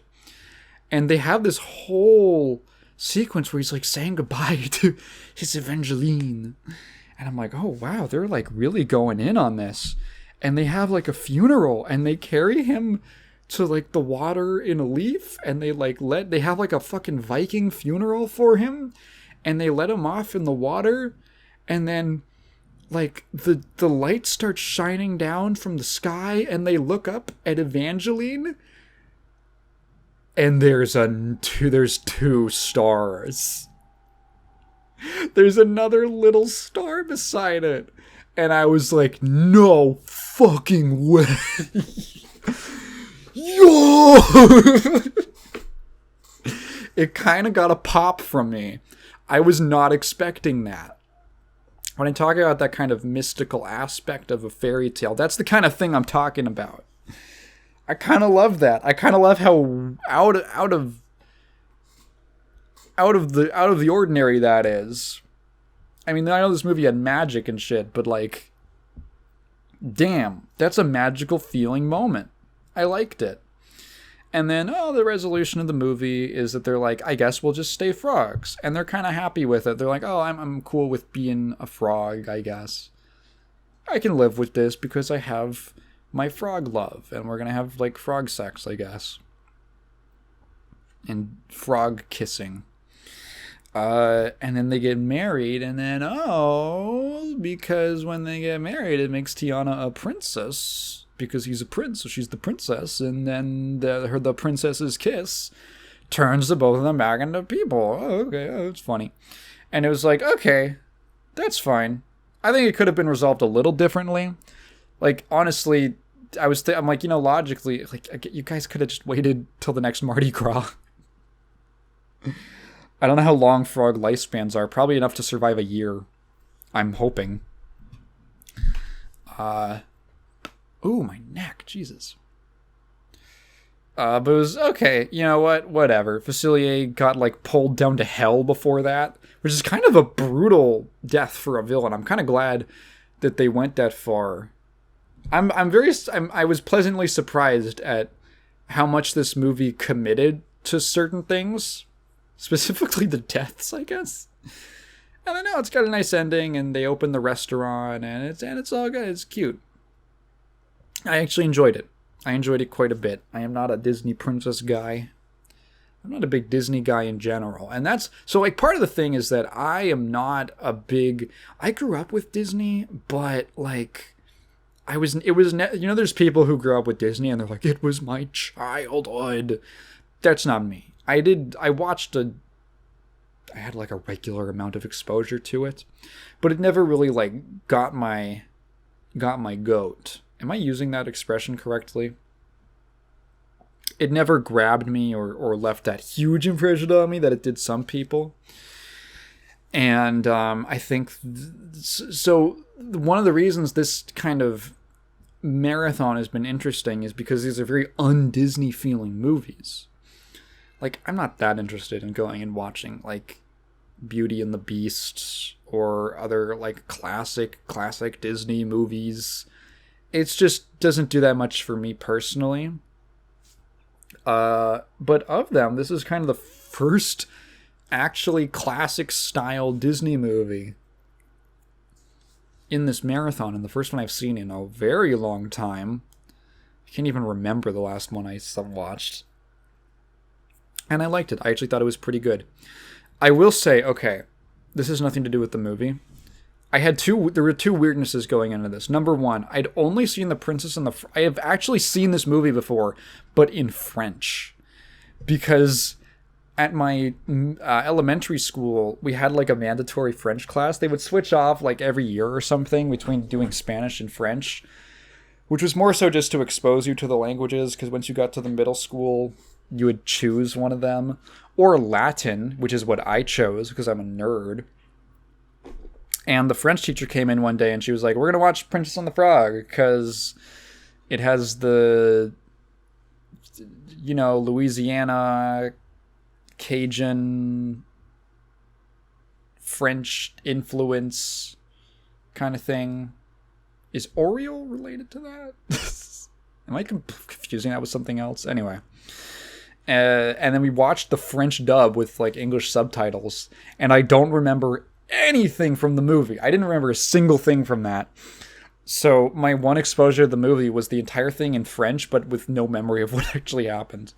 And they have this whole sequence where he's like saying goodbye to his Evangeline. And I'm like, oh wow, they're like really going in on this. And they have like a funeral and they carry him to like the water in a leaf, and they have like a fucking Viking funeral for him, and they let him off in the water, and then like the light starts shining down from the sky, and they look up at Evangeline, and there's two stars. There's another little star beside it. And I was like, no fucking way. Yo! It kind of got a pop from me. I was not expecting that. When I talk about that kind of mystical aspect of a fairy tale, that's the kind of thing I'm talking about. I kind of love that. I kind of love how out of the ordinary that is. I mean, I know this movie had magic and shit, but like, damn, that's a magical feeling moment. I liked it. And then, the resolution of the movie is that they're like, I guess we'll just stay frogs. And they're kind of happy with it. They're like, oh, I'm cool with being a frog, I guess. I can live with this because I have my frog love. And we're going to have, like, frog sex, I guess. And frog kissing. And then they get married. And then, because when they get married, it makes Tiana a princess. Because he's a prince, so she's the princess, and then the princess's kiss turns the both of them back into people. Oh, okay, it's funny. And it was like, okay, that's fine. I think it could have been resolved a little differently. Like, honestly, I'm like, logically, like, you guys could have just waited till the next Mardi Gras. I don't know how long frog lifespans are. Probably enough to survive a year. I'm hoping. Ooh, my neck. Jesus. But it was, okay, you know what? Whatever. Facilier got, like, pulled down to hell before that, which is kind of a brutal death for a villain. I'm kind of glad that they went that far. I was pleasantly surprised at how much this movie committed to certain things. Specifically the deaths, I guess. And I know it's got a nice ending, and they open the restaurant, and it's all good. It's cute. I actually enjoyed it. I enjoyed it quite a bit. I am not a Disney princess guy. I'm not a big Disney guy in general. And that's... So, like, part of the thing is that I am not a big... I grew up with Disney, but, like... there's people who grew up with Disney and they're like, it was my childhood. That's not me. I had, like, a regular amount of exposure to it. But it never really, like, got my goat. Am I using that expression correctly? It never grabbed me or left that huge impression on me that it did some people. And I think... So one of the reasons this kind of marathon has been interesting is because these are very un-Disney feeling movies. Like, I'm not that interested in going and watching, like, Beauty and the Beast or other, like, classic Disney movies. It just doesn't do that much for me personally. But of them, this is kind of the first actually classic style Disney movie in this marathon, and the first one I've seen in a very long time. I can't even remember the last one I watched. And I liked it. I actually thought it was pretty good. I will say, okay, this has nothing to do with the movie. there were two weirdnesses going into this. Number one, I'd only seen The Princess and I have actually seen this movie before, but in French. Because at my elementary school, we had like a mandatory French class. They would switch off like every year or something between doing Spanish and French, which was more so just to expose you to the languages, because once you got to the middle school, you would choose one of them. Or Latin, which is what I chose because I'm a nerd. And the French teacher came in one day and she was like, we're going to watch Princess and the Frog because it has the, Louisiana, Cajun, French influence kind of thing. Is Oriole related to that? Am I confusing that with something else? Anyway. And then we watched the French dub with like English subtitles, and I don't remember anything from the movie. I didn't remember a single thing from that. So my one exposure to the movie was the entire thing in French, but with no memory of what actually happened.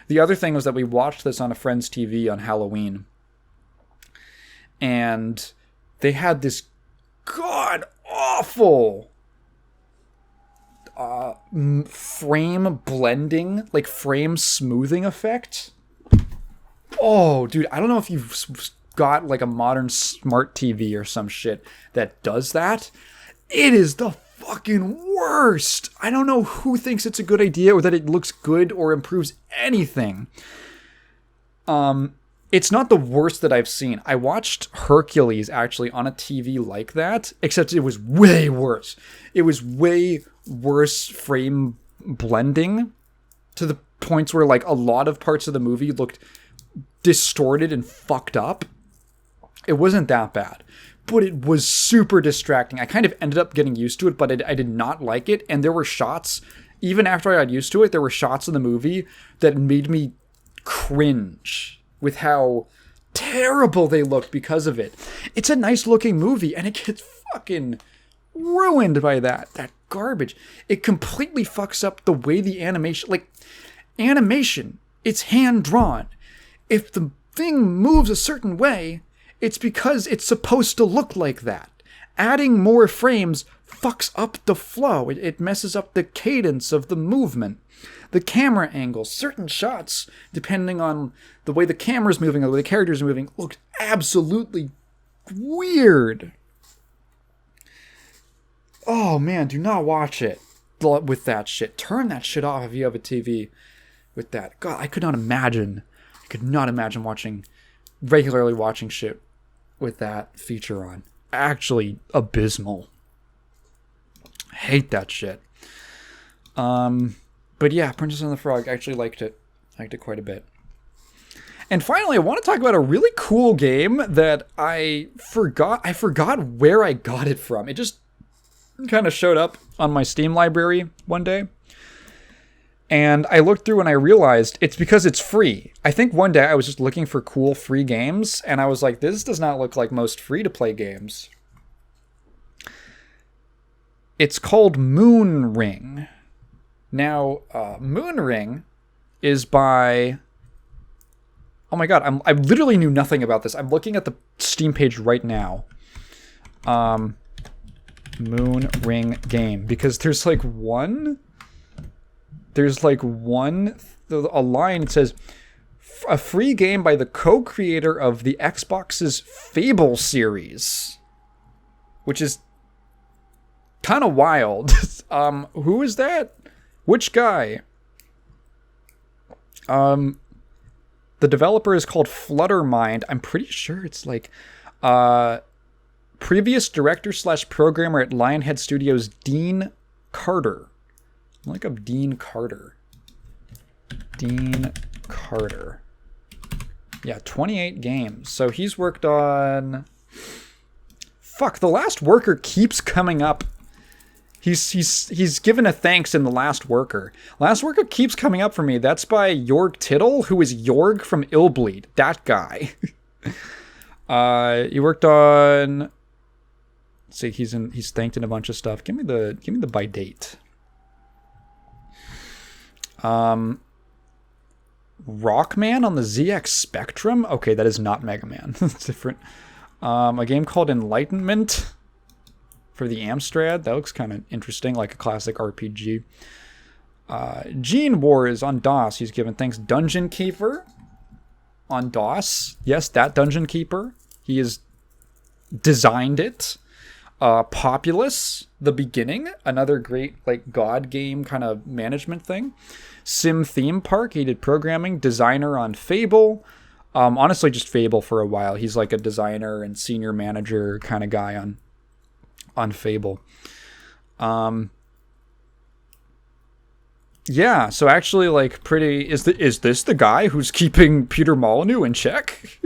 The other thing was that we watched this on a friend's TV on Halloween, and they had this god-awful frame blending, like frame smoothing effect. Oh, dude, I don't know if you've got like a modern smart TV or some shit that does that. It is the fucking worst. I don't know who thinks it's a good idea or that it looks good or improves anything. It's not the worst that I've seen. I watched Hercules actually on a TV like that, except it was way worse. It was way worse frame blending to the points where like a lot of parts of the movie looked distorted and fucked up. It wasn't that bad, but it was super distracting. I kind of ended up getting used to it, but I did not like it. And there were shots, even after I got used to it, there were shots in the movie that made me cringe with how terrible they looked because of it. It's a nice looking movie, and it gets fucking ruined by that garbage. It completely fucks up the way the animation, it's hand drawn. If the thing moves a certain way, it's because it's supposed to look like that. Adding more frames fucks up the flow. It messes up the cadence of the movement. The camera angles, certain shots, depending on the way the camera's moving or the way the character's moving, look absolutely weird. Oh man, do not watch it with that shit. Turn that shit off if you have a TV with that. God, I could not imagine regularly watching shit with that feature on. Actually abysmal. Hate that shit. But yeah, Princess and the Frog, I actually liked it. Liked it quite a bit. And finally, I want to talk about a really cool game that I forgot where I got it from. It just kind of showed up on my Steam library one day. And I looked through and I realized it's because it's free. I think one day I was just looking for cool free games, and I was like, this does not look like most free-to-play games. It's called Moonring. Now, Moonring is by... Oh my god, I literally knew nothing about this. I'm looking at the Steam page right now. Moonring game. Because there's a line that says, a free game by the co-creator of the Xbox's Fable series. Which is kind of wild. Who is that? Which guy? The developer is called Fluttermind. I'm pretty sure it's like previous director/programmer at Lionhead Studios, Dean Carter. Look up Dean Carter. Dean Carter. Yeah, 28 games. So he's worked on... Fuck, The Last Worker keeps coming up. He's given a thanks in The Last Worker. Last Worker keeps coming up for me. That's by Jorg Tittle, who is Jorg from Illbleed. That guy. He worked on... Let's see, he's thanked in a bunch of stuff. Give me the by date. Rockman on the ZX Spectrum? Okay, that is not Mega Man. It's different. A game called Enlightenment. for the Amstrad. That looks kind of interesting, like a classic RPG. Gene Wars on DOS. He's given thanks. Dungeon Keeper on DOS. Yes, that Dungeon Keeper. He has designed it. Populous, The Beginning, another great like God game kind of management thing. Sim Theme Park, he did programming. Designer on Fable. Honestly, just Fable for a while. He's like a designer and senior manager kind of guy on Fable. Yeah, so actually, like, pretty... Is this the guy who's keeping Peter Molyneux in check?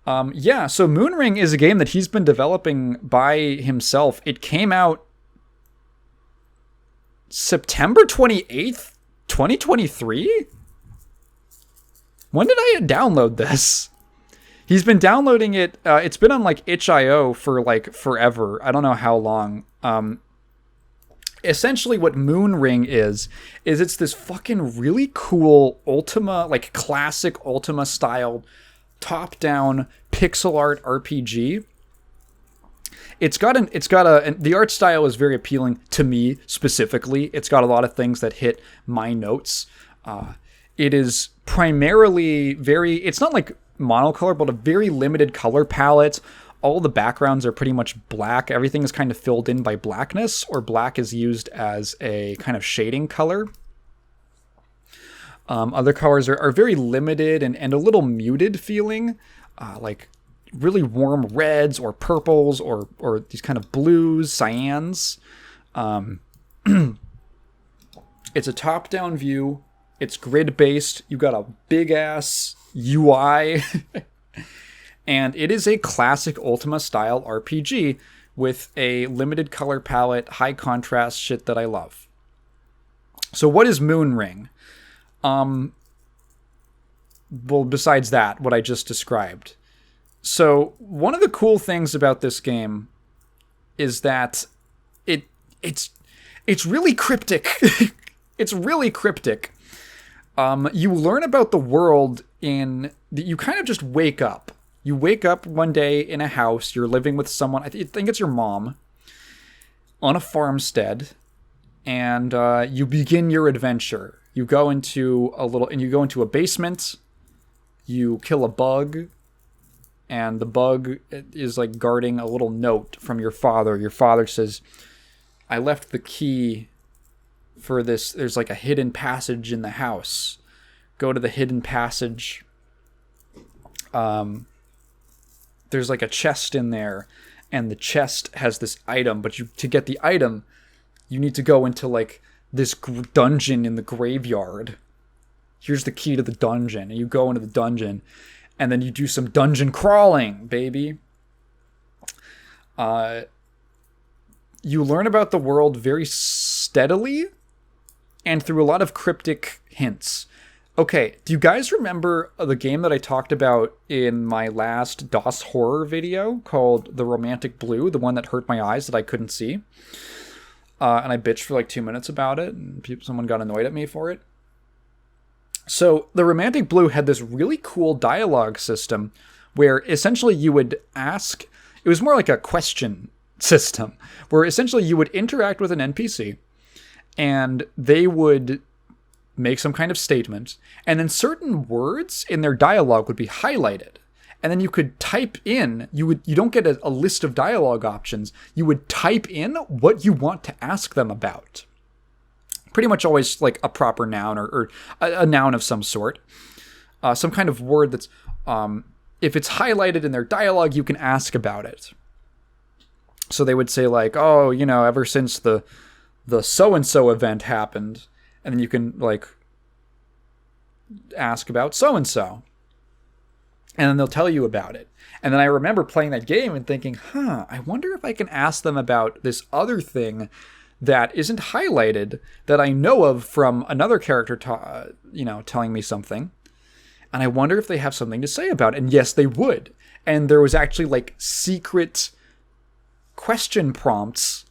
Yeah, so Moonring is a game that he's been developing by himself. It came out September 28th, 2023? When did I download this? He's been downloading it. It's been on, like, itch.io for, like, forever. I don't know how long. Essentially what Moonring is it's this fucking really cool Ultima, like classic Ultima style top-down pixel art RPG. The art style is very appealing to me specifically. It's got a lot of things that hit my notes. It is primarily it's not like monocolor, but a very limited color palette. All the backgrounds are pretty much black. Everything is kind of filled in by blackness, or black is used as a kind of shading color. Other colors are very limited and a little muted feeling, like really warm reds or purples or these kind of blues, cyans. It's a top-down view. It's grid-based. You got a big-ass UI. And it is a classic Ultima-style RPG with a limited color palette, high contrast shit that I love. So what is Moonring? Well, besides that, what I just described. So one of the cool things about this game is that it's really cryptic. It's really cryptic. You learn about the world you kind of just wake up. You wake up one day in a house, you're living with someone, I think it's your mom, on a farmstead, and you begin your adventure. You go into a basement, you kill a bug, and the bug is like guarding a little note from your father. Your father says, I left the key for this, there's like a hidden passage in the house. Go to the hidden passage. There's like a chest in there, and the chest has this item, but to get the item, you need to go into like this dungeon in the graveyard. Here's the key to the dungeon, and you go into the dungeon, and then you do some dungeon crawling, baby. You learn about the world very steadily, and through a lot of cryptic hints. Okay, do you guys remember the game that I talked about in my last DOS horror video called The Romantic Blue, the one that hurt my eyes that I couldn't see? And I bitched for like 2 minutes about it, and someone got annoyed at me for it. So The Romantic Blue had this really cool dialogue system where essentially you would ask, it was more like a question system, where essentially you would interact with an NPC, and they would make some kind of statement, and then certain words in their dialogue would be highlighted. And then you could type in, you don't get a list of dialogue options, you would type in what you want to ask them about. Pretty much always like a proper noun or a noun of some sort. Some kind of word that's, if it's highlighted in their dialogue, you can ask about it. So they would say like, oh, ever since the so-and-so event happened, and then you can, like, ask about so-and-so. And then they'll tell you about it. And then I remember playing that game and thinking, I wonder if I can ask them about this other thing that isn't highlighted that I know of from another character, telling me something. And I wonder if they have something to say about it. And yes, they would. And there was actually, like, secret question prompts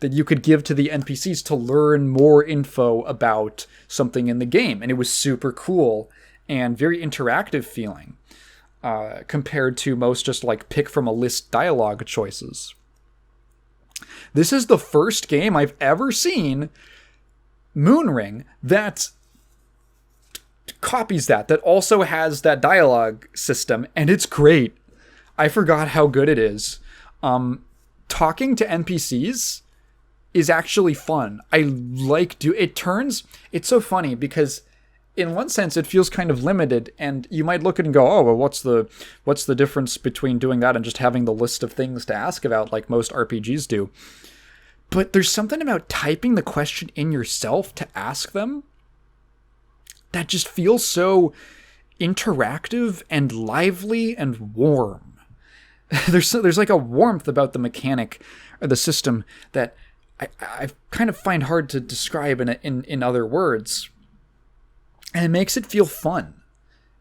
that you could give to the NPCs to learn more info about something in the game. And it was super cool and very interactive feeling compared to most just like pick from a list dialogue choices. This is the first game I've ever seen, Moonring, that copies that also has that dialogue system, and it's great. I forgot how good it is. Talking to NPCs is actually fun. I like it's so funny because in one sense it feels kind of limited, and you might look at it and go, oh, well, what's the difference between doing that and just having the list of things to ask about like most RPGs do? But there's something about typing the question in yourself to ask them that just feels so interactive and lively and warm. There's like a warmth about the mechanic or the system that I kind of find hard to describe in other words. And it makes it feel fun.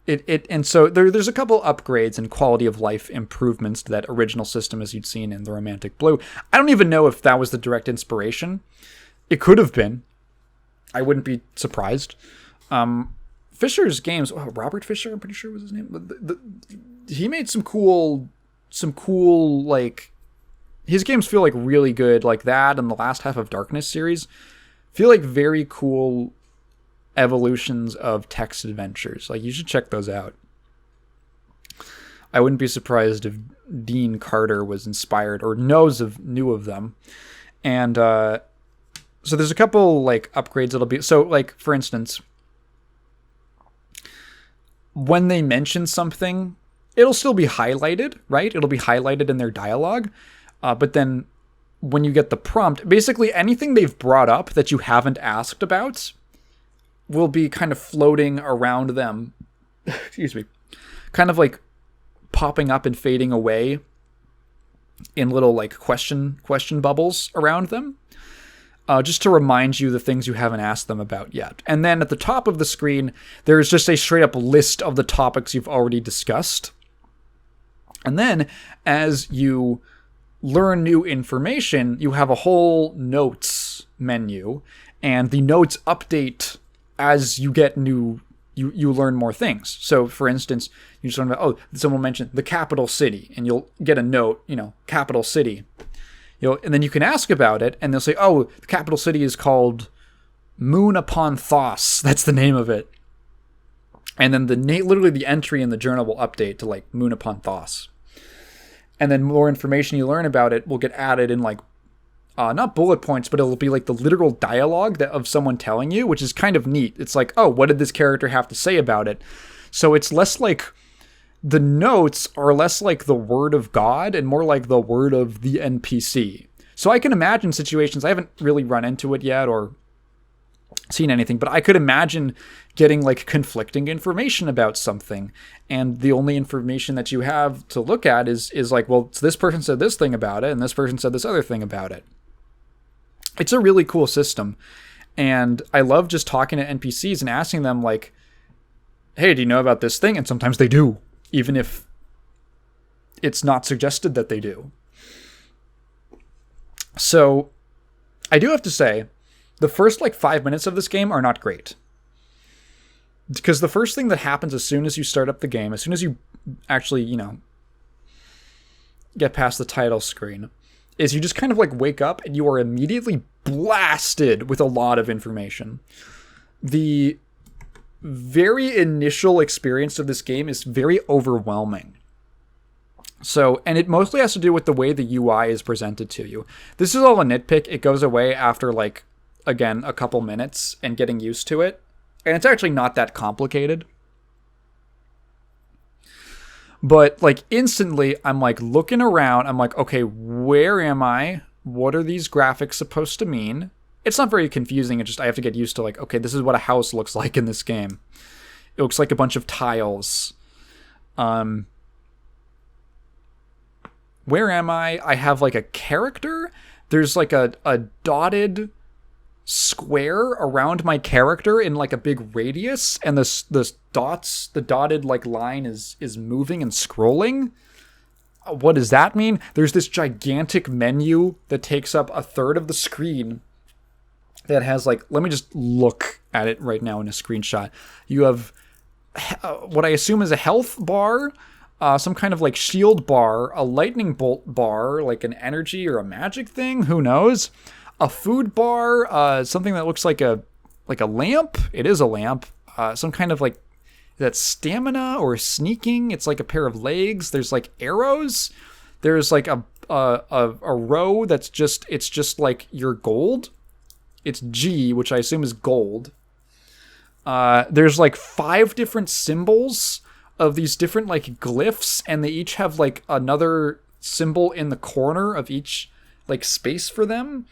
And so there's a couple upgrades and quality of life improvements to that original system as you'd seen in The Romantic Blue. I don't even know if that was the direct inspiration. It could have been. I wouldn't be surprised. Fisher's games, Robert Fisher, I'm pretty sure was his name. He made some cool, like, his games feel like really good, like that and the last half of Darkness series feel like very cool evolutions of text adventures. Like, you should check those out. I wouldn't be surprised if Dean Carter was inspired or knew of them. And so there's a couple like upgrades that'll be, so like for instance, when they mention something, it'll still be highlighted, right? It'll be highlighted in their dialogue. But then when you get the prompt, basically anything they've brought up that you haven't asked about will be kind of floating around them. Excuse me. Kind of like popping up and fading away in little like question bubbles around them. Just to remind you the things you haven't asked them about yet. And then at the top of the screen, there's just a straight up list of the topics you've already discussed. And then as you learn new information, you have a whole notes menu, and the notes update as you get new, you learn more things. So for instance, you just learn about, someone mentioned the capital city, and you'll get a note, capital city. And then you can ask about it, and they'll say, the capital city is called Moon upon Thos. That's the name of it. And then literally the entry in the journal will update to like Moon upon Thos. And then more information you learn about it will get added in like, not bullet points, but it'll be like the literal dialogue of someone telling you, which is kind of neat. It's like, what did this character have to say about it? So it's less like, the notes are less like the word of God and more like the word of the NPC. So I can imagine situations, I haven't really run into it yet or seen anything, but I could imagine getting like conflicting information about something, and the only information that you have to look at is like, well, so this person said this thing about it and this person said this other thing about it. It's a really cool system, and I love just talking to NPCs and asking them like, hey, do you know about this thing? And sometimes they do, even if it's not suggested that they do. So I do have to say, the first like 5 minutes of this game are not great. Because the first thing that happens as soon as you start up the game, as soon as you actually, get past the title screen, is you just kind of like wake up and you are immediately blasted with a lot of information. The very initial experience of this game is very overwhelming. So, and it mostly has to do with the way the UI is presented to you. This is all a nitpick. It goes away after like, again, a couple minutes and getting used to it. And it's actually not that complicated. But like instantly, I'm like looking around. I'm like, okay, where am I? What are these graphics supposed to mean? It's not very confusing. It's just I have to get used to like, okay, this is what a house looks like in this game. It looks like a bunch of tiles. Where am I? I have like a character. There's like a dotted square around my character in like a big radius, and the dotted like line is moving and scrolling. What does that mean? There's this gigantic menu that takes up a third of the screen that has like, let me just look at it right now in a screenshot. You have what I assume is a health bar, some kind of like shield bar, a lightning bolt bar, like an energy or a magic thing, who knows? A food bar, something that looks like a lamp. It is a lamp. Some kind of like that's stamina or sneaking. It's like a pair of legs. There's like arrows. There's like a row that's just like your gold. It's G, which I assume is gold. There's like 5 different symbols of these different like glyphs, and they each have like another symbol in the corner of each like space for them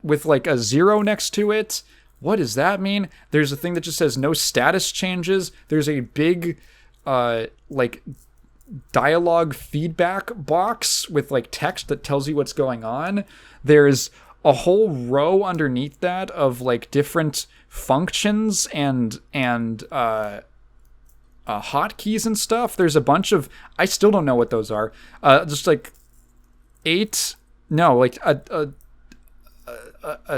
with like a 0 next to it. What does that mean? There's a thing that just says no status changes. There's a big like dialogue feedback box with like text that tells you what's going on. There's a whole row underneath that of like different functions and hotkeys and stuff. There's a bunch of, I still don't know what those are. Just like a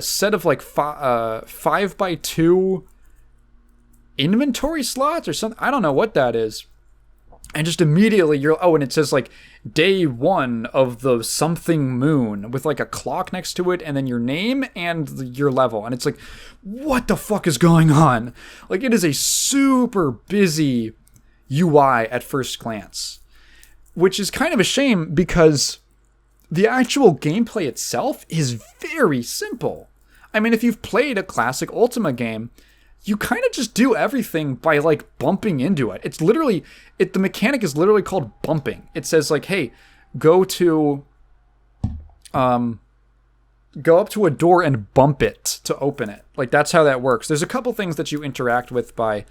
set of like 5x2 inventory slots or something. I don't know what that is. And just immediately and it says like day 1 of the something moon with like a clock next to it and then your name and your level. And it's like, what the fuck is going on? Like, it is a super busy UI at first glance, which is kind of a shame because the actual gameplay itself is very simple. I mean, if you've played a classic Ultima game, you kind of just do everything by like bumping into it. It's literally, the mechanic is literally called bumping. It says like, hey, go up to a door and bump it to open it. Like, that's how that works. There's a couple things that you interact with by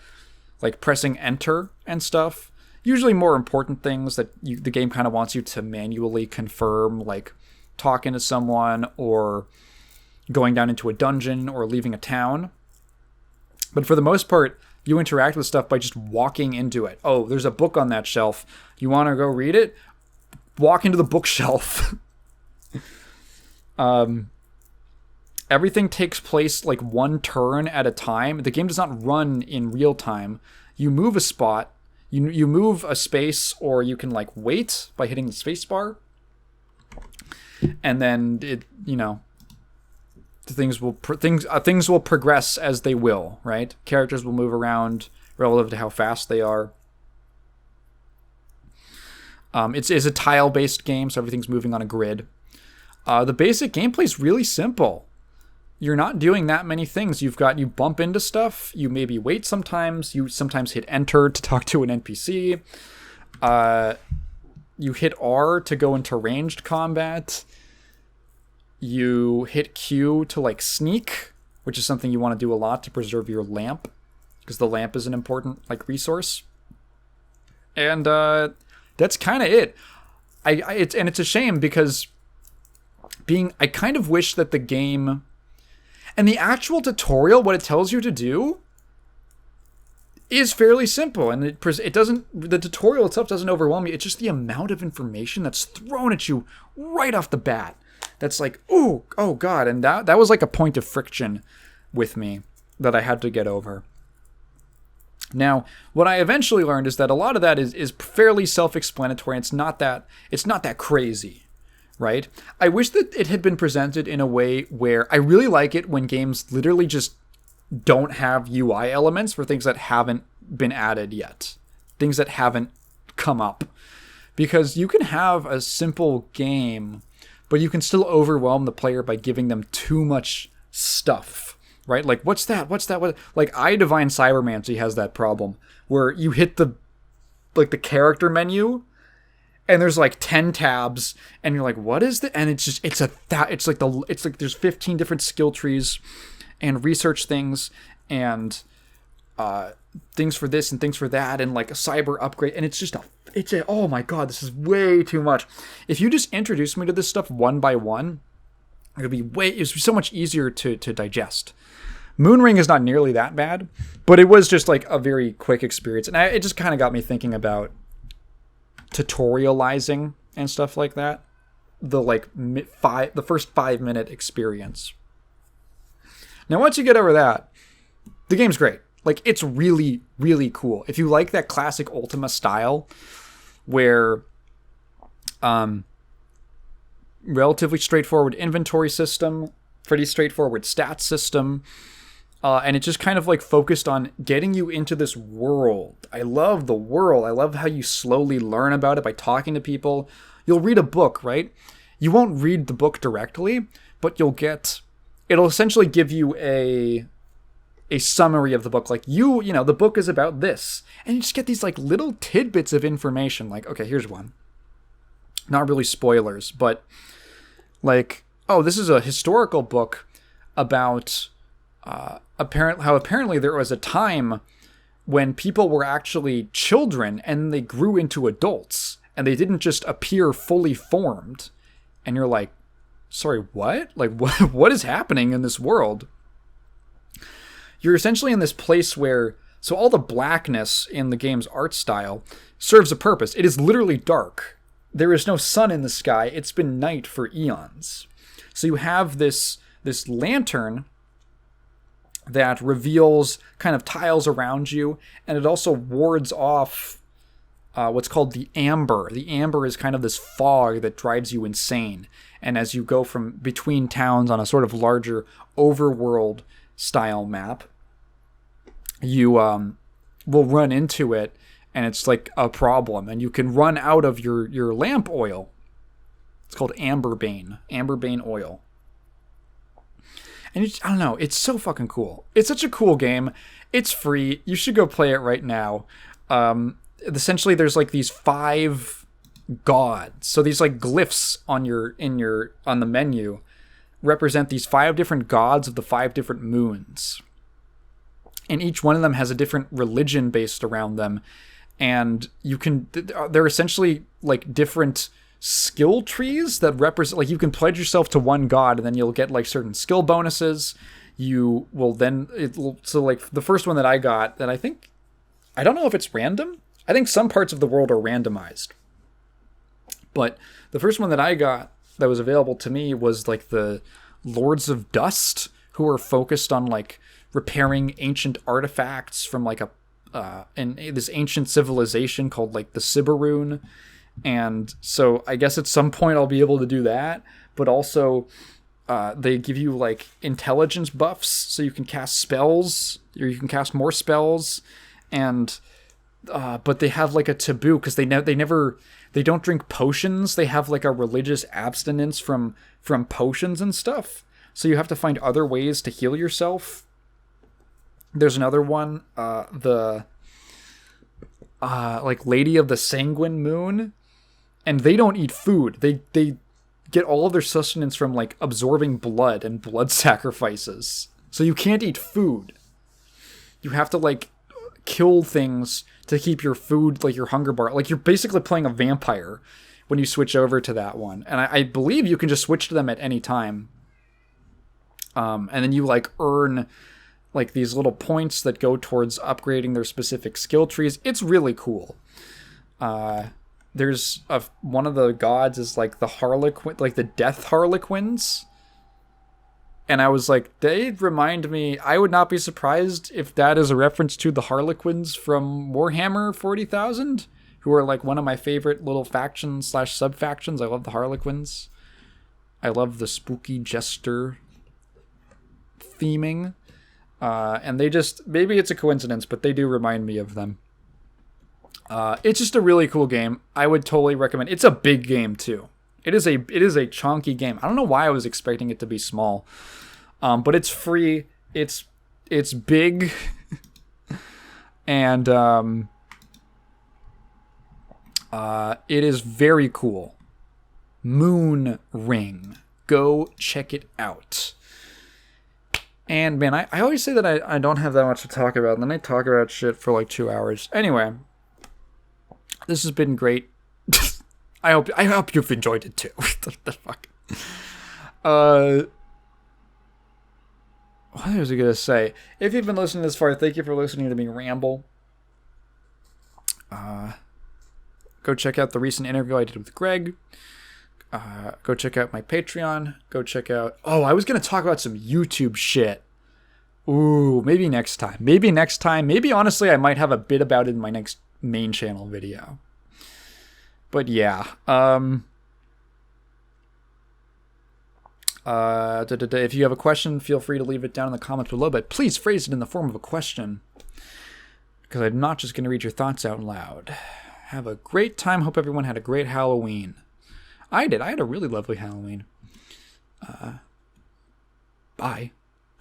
like pressing enter and stuff. Usually more important things that the game kind of wants you to manually confirm, like talking to someone or going down into a dungeon or leaving a town. But for the most part, you interact with stuff by just walking into it. Oh, there's a book on that shelf. You want to go read it? Walk into the bookshelf. Everything takes place like one turn at a time. The game does not run in real time. You move a spot, you move a space, or you can like wait by hitting the space bar. And then things will progress as they will, right? Characters will move around relative to how fast they are. It's a tile-based game, so everything's moving on a grid. The basic gameplay is really simple. You're not doing that many things. You bump into stuff. You maybe wait sometimes. You sometimes hit enter to talk to an NPC. You hit R to go into ranged combat. You hit Q to like sneak, which is something you want to do a lot to preserve your lamp, because the lamp is an important like resource. And that's kind of it. It's a shame because I kind of wish that the game and the actual tutorial, what it tells you to do, is fairly simple, and the tutorial itself doesn't overwhelm you. It's just the amount of information that's thrown at you right off the bat. That's like, oh god, and that was like a point of friction with me that I had to get over. Now, what I eventually learned is that a lot of that is fairly self-explanatory. It's not that crazy, right? I wish that it had been presented in a way where I really like it when games literally just don't have UI elements for things that haven't been added yet, things that haven't come up, because you can have a simple game, but you can still overwhelm the player by giving them too much stuff, right? Like, what's that? Like, I Divine Cybermancy has that problem where you hit the character menu and there's like 10 tabs and you're like, what is that? And it's like there's 15 different skill trees and research things and things for this and things for that and like a cyber upgrade, and it's oh my god, this is way too much. If you just introduce me to this stuff one by one, it'd be so much easier to digest. Moonring is not nearly that bad, but it was just like a very quick experience, and it just kind of got me thinking about tutorializing and stuff like that. The first 5-minute experience. Now, once you get over that, the game's great. Like, it's really, really cool. If you like that classic Ultima style, where relatively straightforward inventory system, pretty straightforward stats system, and it just kind of like focused on getting you into this world. I love the world. I love how you slowly learn about it by talking to people. You'll read a book, right? You won't read the book directly, but it'll essentially give you a summary of the book. Like, you know, the book is about this. And you just get these like little tidbits of information. Like, okay, here's one. Not really spoilers, but like, oh, this is a historical book about apparently there was a time when people were actually children and they grew into adults and they didn't just appear fully formed. And you're like, sorry, what? Like, what is happening in this world? You're essentially in this place where, so all the blackness in the game's art style serves a purpose. It is literally dark. There is no sun in the sky. It's been night for eons. So you have this lantern that reveals kind of tiles around you, and it also wards off what's called the amber. The amber is kind of this fog that drives you insane. And as you go from between towns on a sort of larger overworld style map, you will run into it, and it's like a problem. And you can run out of your lamp oil. It's called amberbane oil. And I don't know, it's so fucking cool. It's such a cool game. It's free. You should go play it right now. Essentially, there's like these 5 gods. So these like glyphs on the menu represent these 5 different gods of the 5 different moons. And each one of them has a different religion based around them. And they're essentially like different skill trees that represent, like, you can pledge yourself to one god and then you'll get like certain skill bonuses. You will then, so like the first one that I got, that I don't know if it's random. I think some parts of the world are randomized. But the first one that I got that was available to me was like the Lords of Dust, who are focused on like repairing ancient artifacts from like this ancient civilization called like the Siberune. And so I guess at some point I'll be able to do that. But also they give you like intelligence buffs, so you can cast spells, or you can cast more spells. And but they have like a taboo because they don't drink potions. They have like a religious abstinence from potions and stuff. So you have to find other ways to heal yourself. There's another one, the like Lady of the Sanguine Moon, and they don't eat food. They get all of their sustenance from like absorbing blood and blood sacrifices. So you can't eat food. You have to like kill things to keep your food, like your hunger bar. Like, you're basically playing a vampire when you switch over to that one. And I believe you can just switch to them at any time. And then you like earn like these little points that go towards upgrading their specific skill trees. It's really cool. There's one of the gods is like the Harlequin, like the Death Harlequins. And I was like, they remind me, I would not be surprised if that is a reference to the Harlequins from Warhammer 40,000, who are like one of my favorite little factions / sub-factions. I love the Harlequins. I love the spooky jester theming. And they just, maybe it's a coincidence, but they do remind me of them. It's just a really cool game. I would totally recommend. It's a big game too. It is a chunky game. I don't know why I was expecting it to be small. But it's free. It's big. And it is very cool. Moonring. Go check it out. And man, I always say that I don't have that much to talk about, and then I talk about shit for like 2 hours. Anyway, this has been great. I hope you've enjoyed it too. The fuck. What was I gonna say? If you've been listening this far, thank you for listening to me ramble. Go check out the recent interview I did with Greg. Go check out my Patreon. Go check out... Oh, I was gonna talk about some YouTube shit. Ooh, maybe next time. Maybe honestly, I might have a bit about it in my next main channel video. But yeah. If you have a question, feel free to leave it down in the comments below, but please phrase it in the form of a question, because I'm not just going to read your thoughts out loud. Have a great time. Hope everyone had a great Halloween. I did. I had a really lovely Halloween. Bye.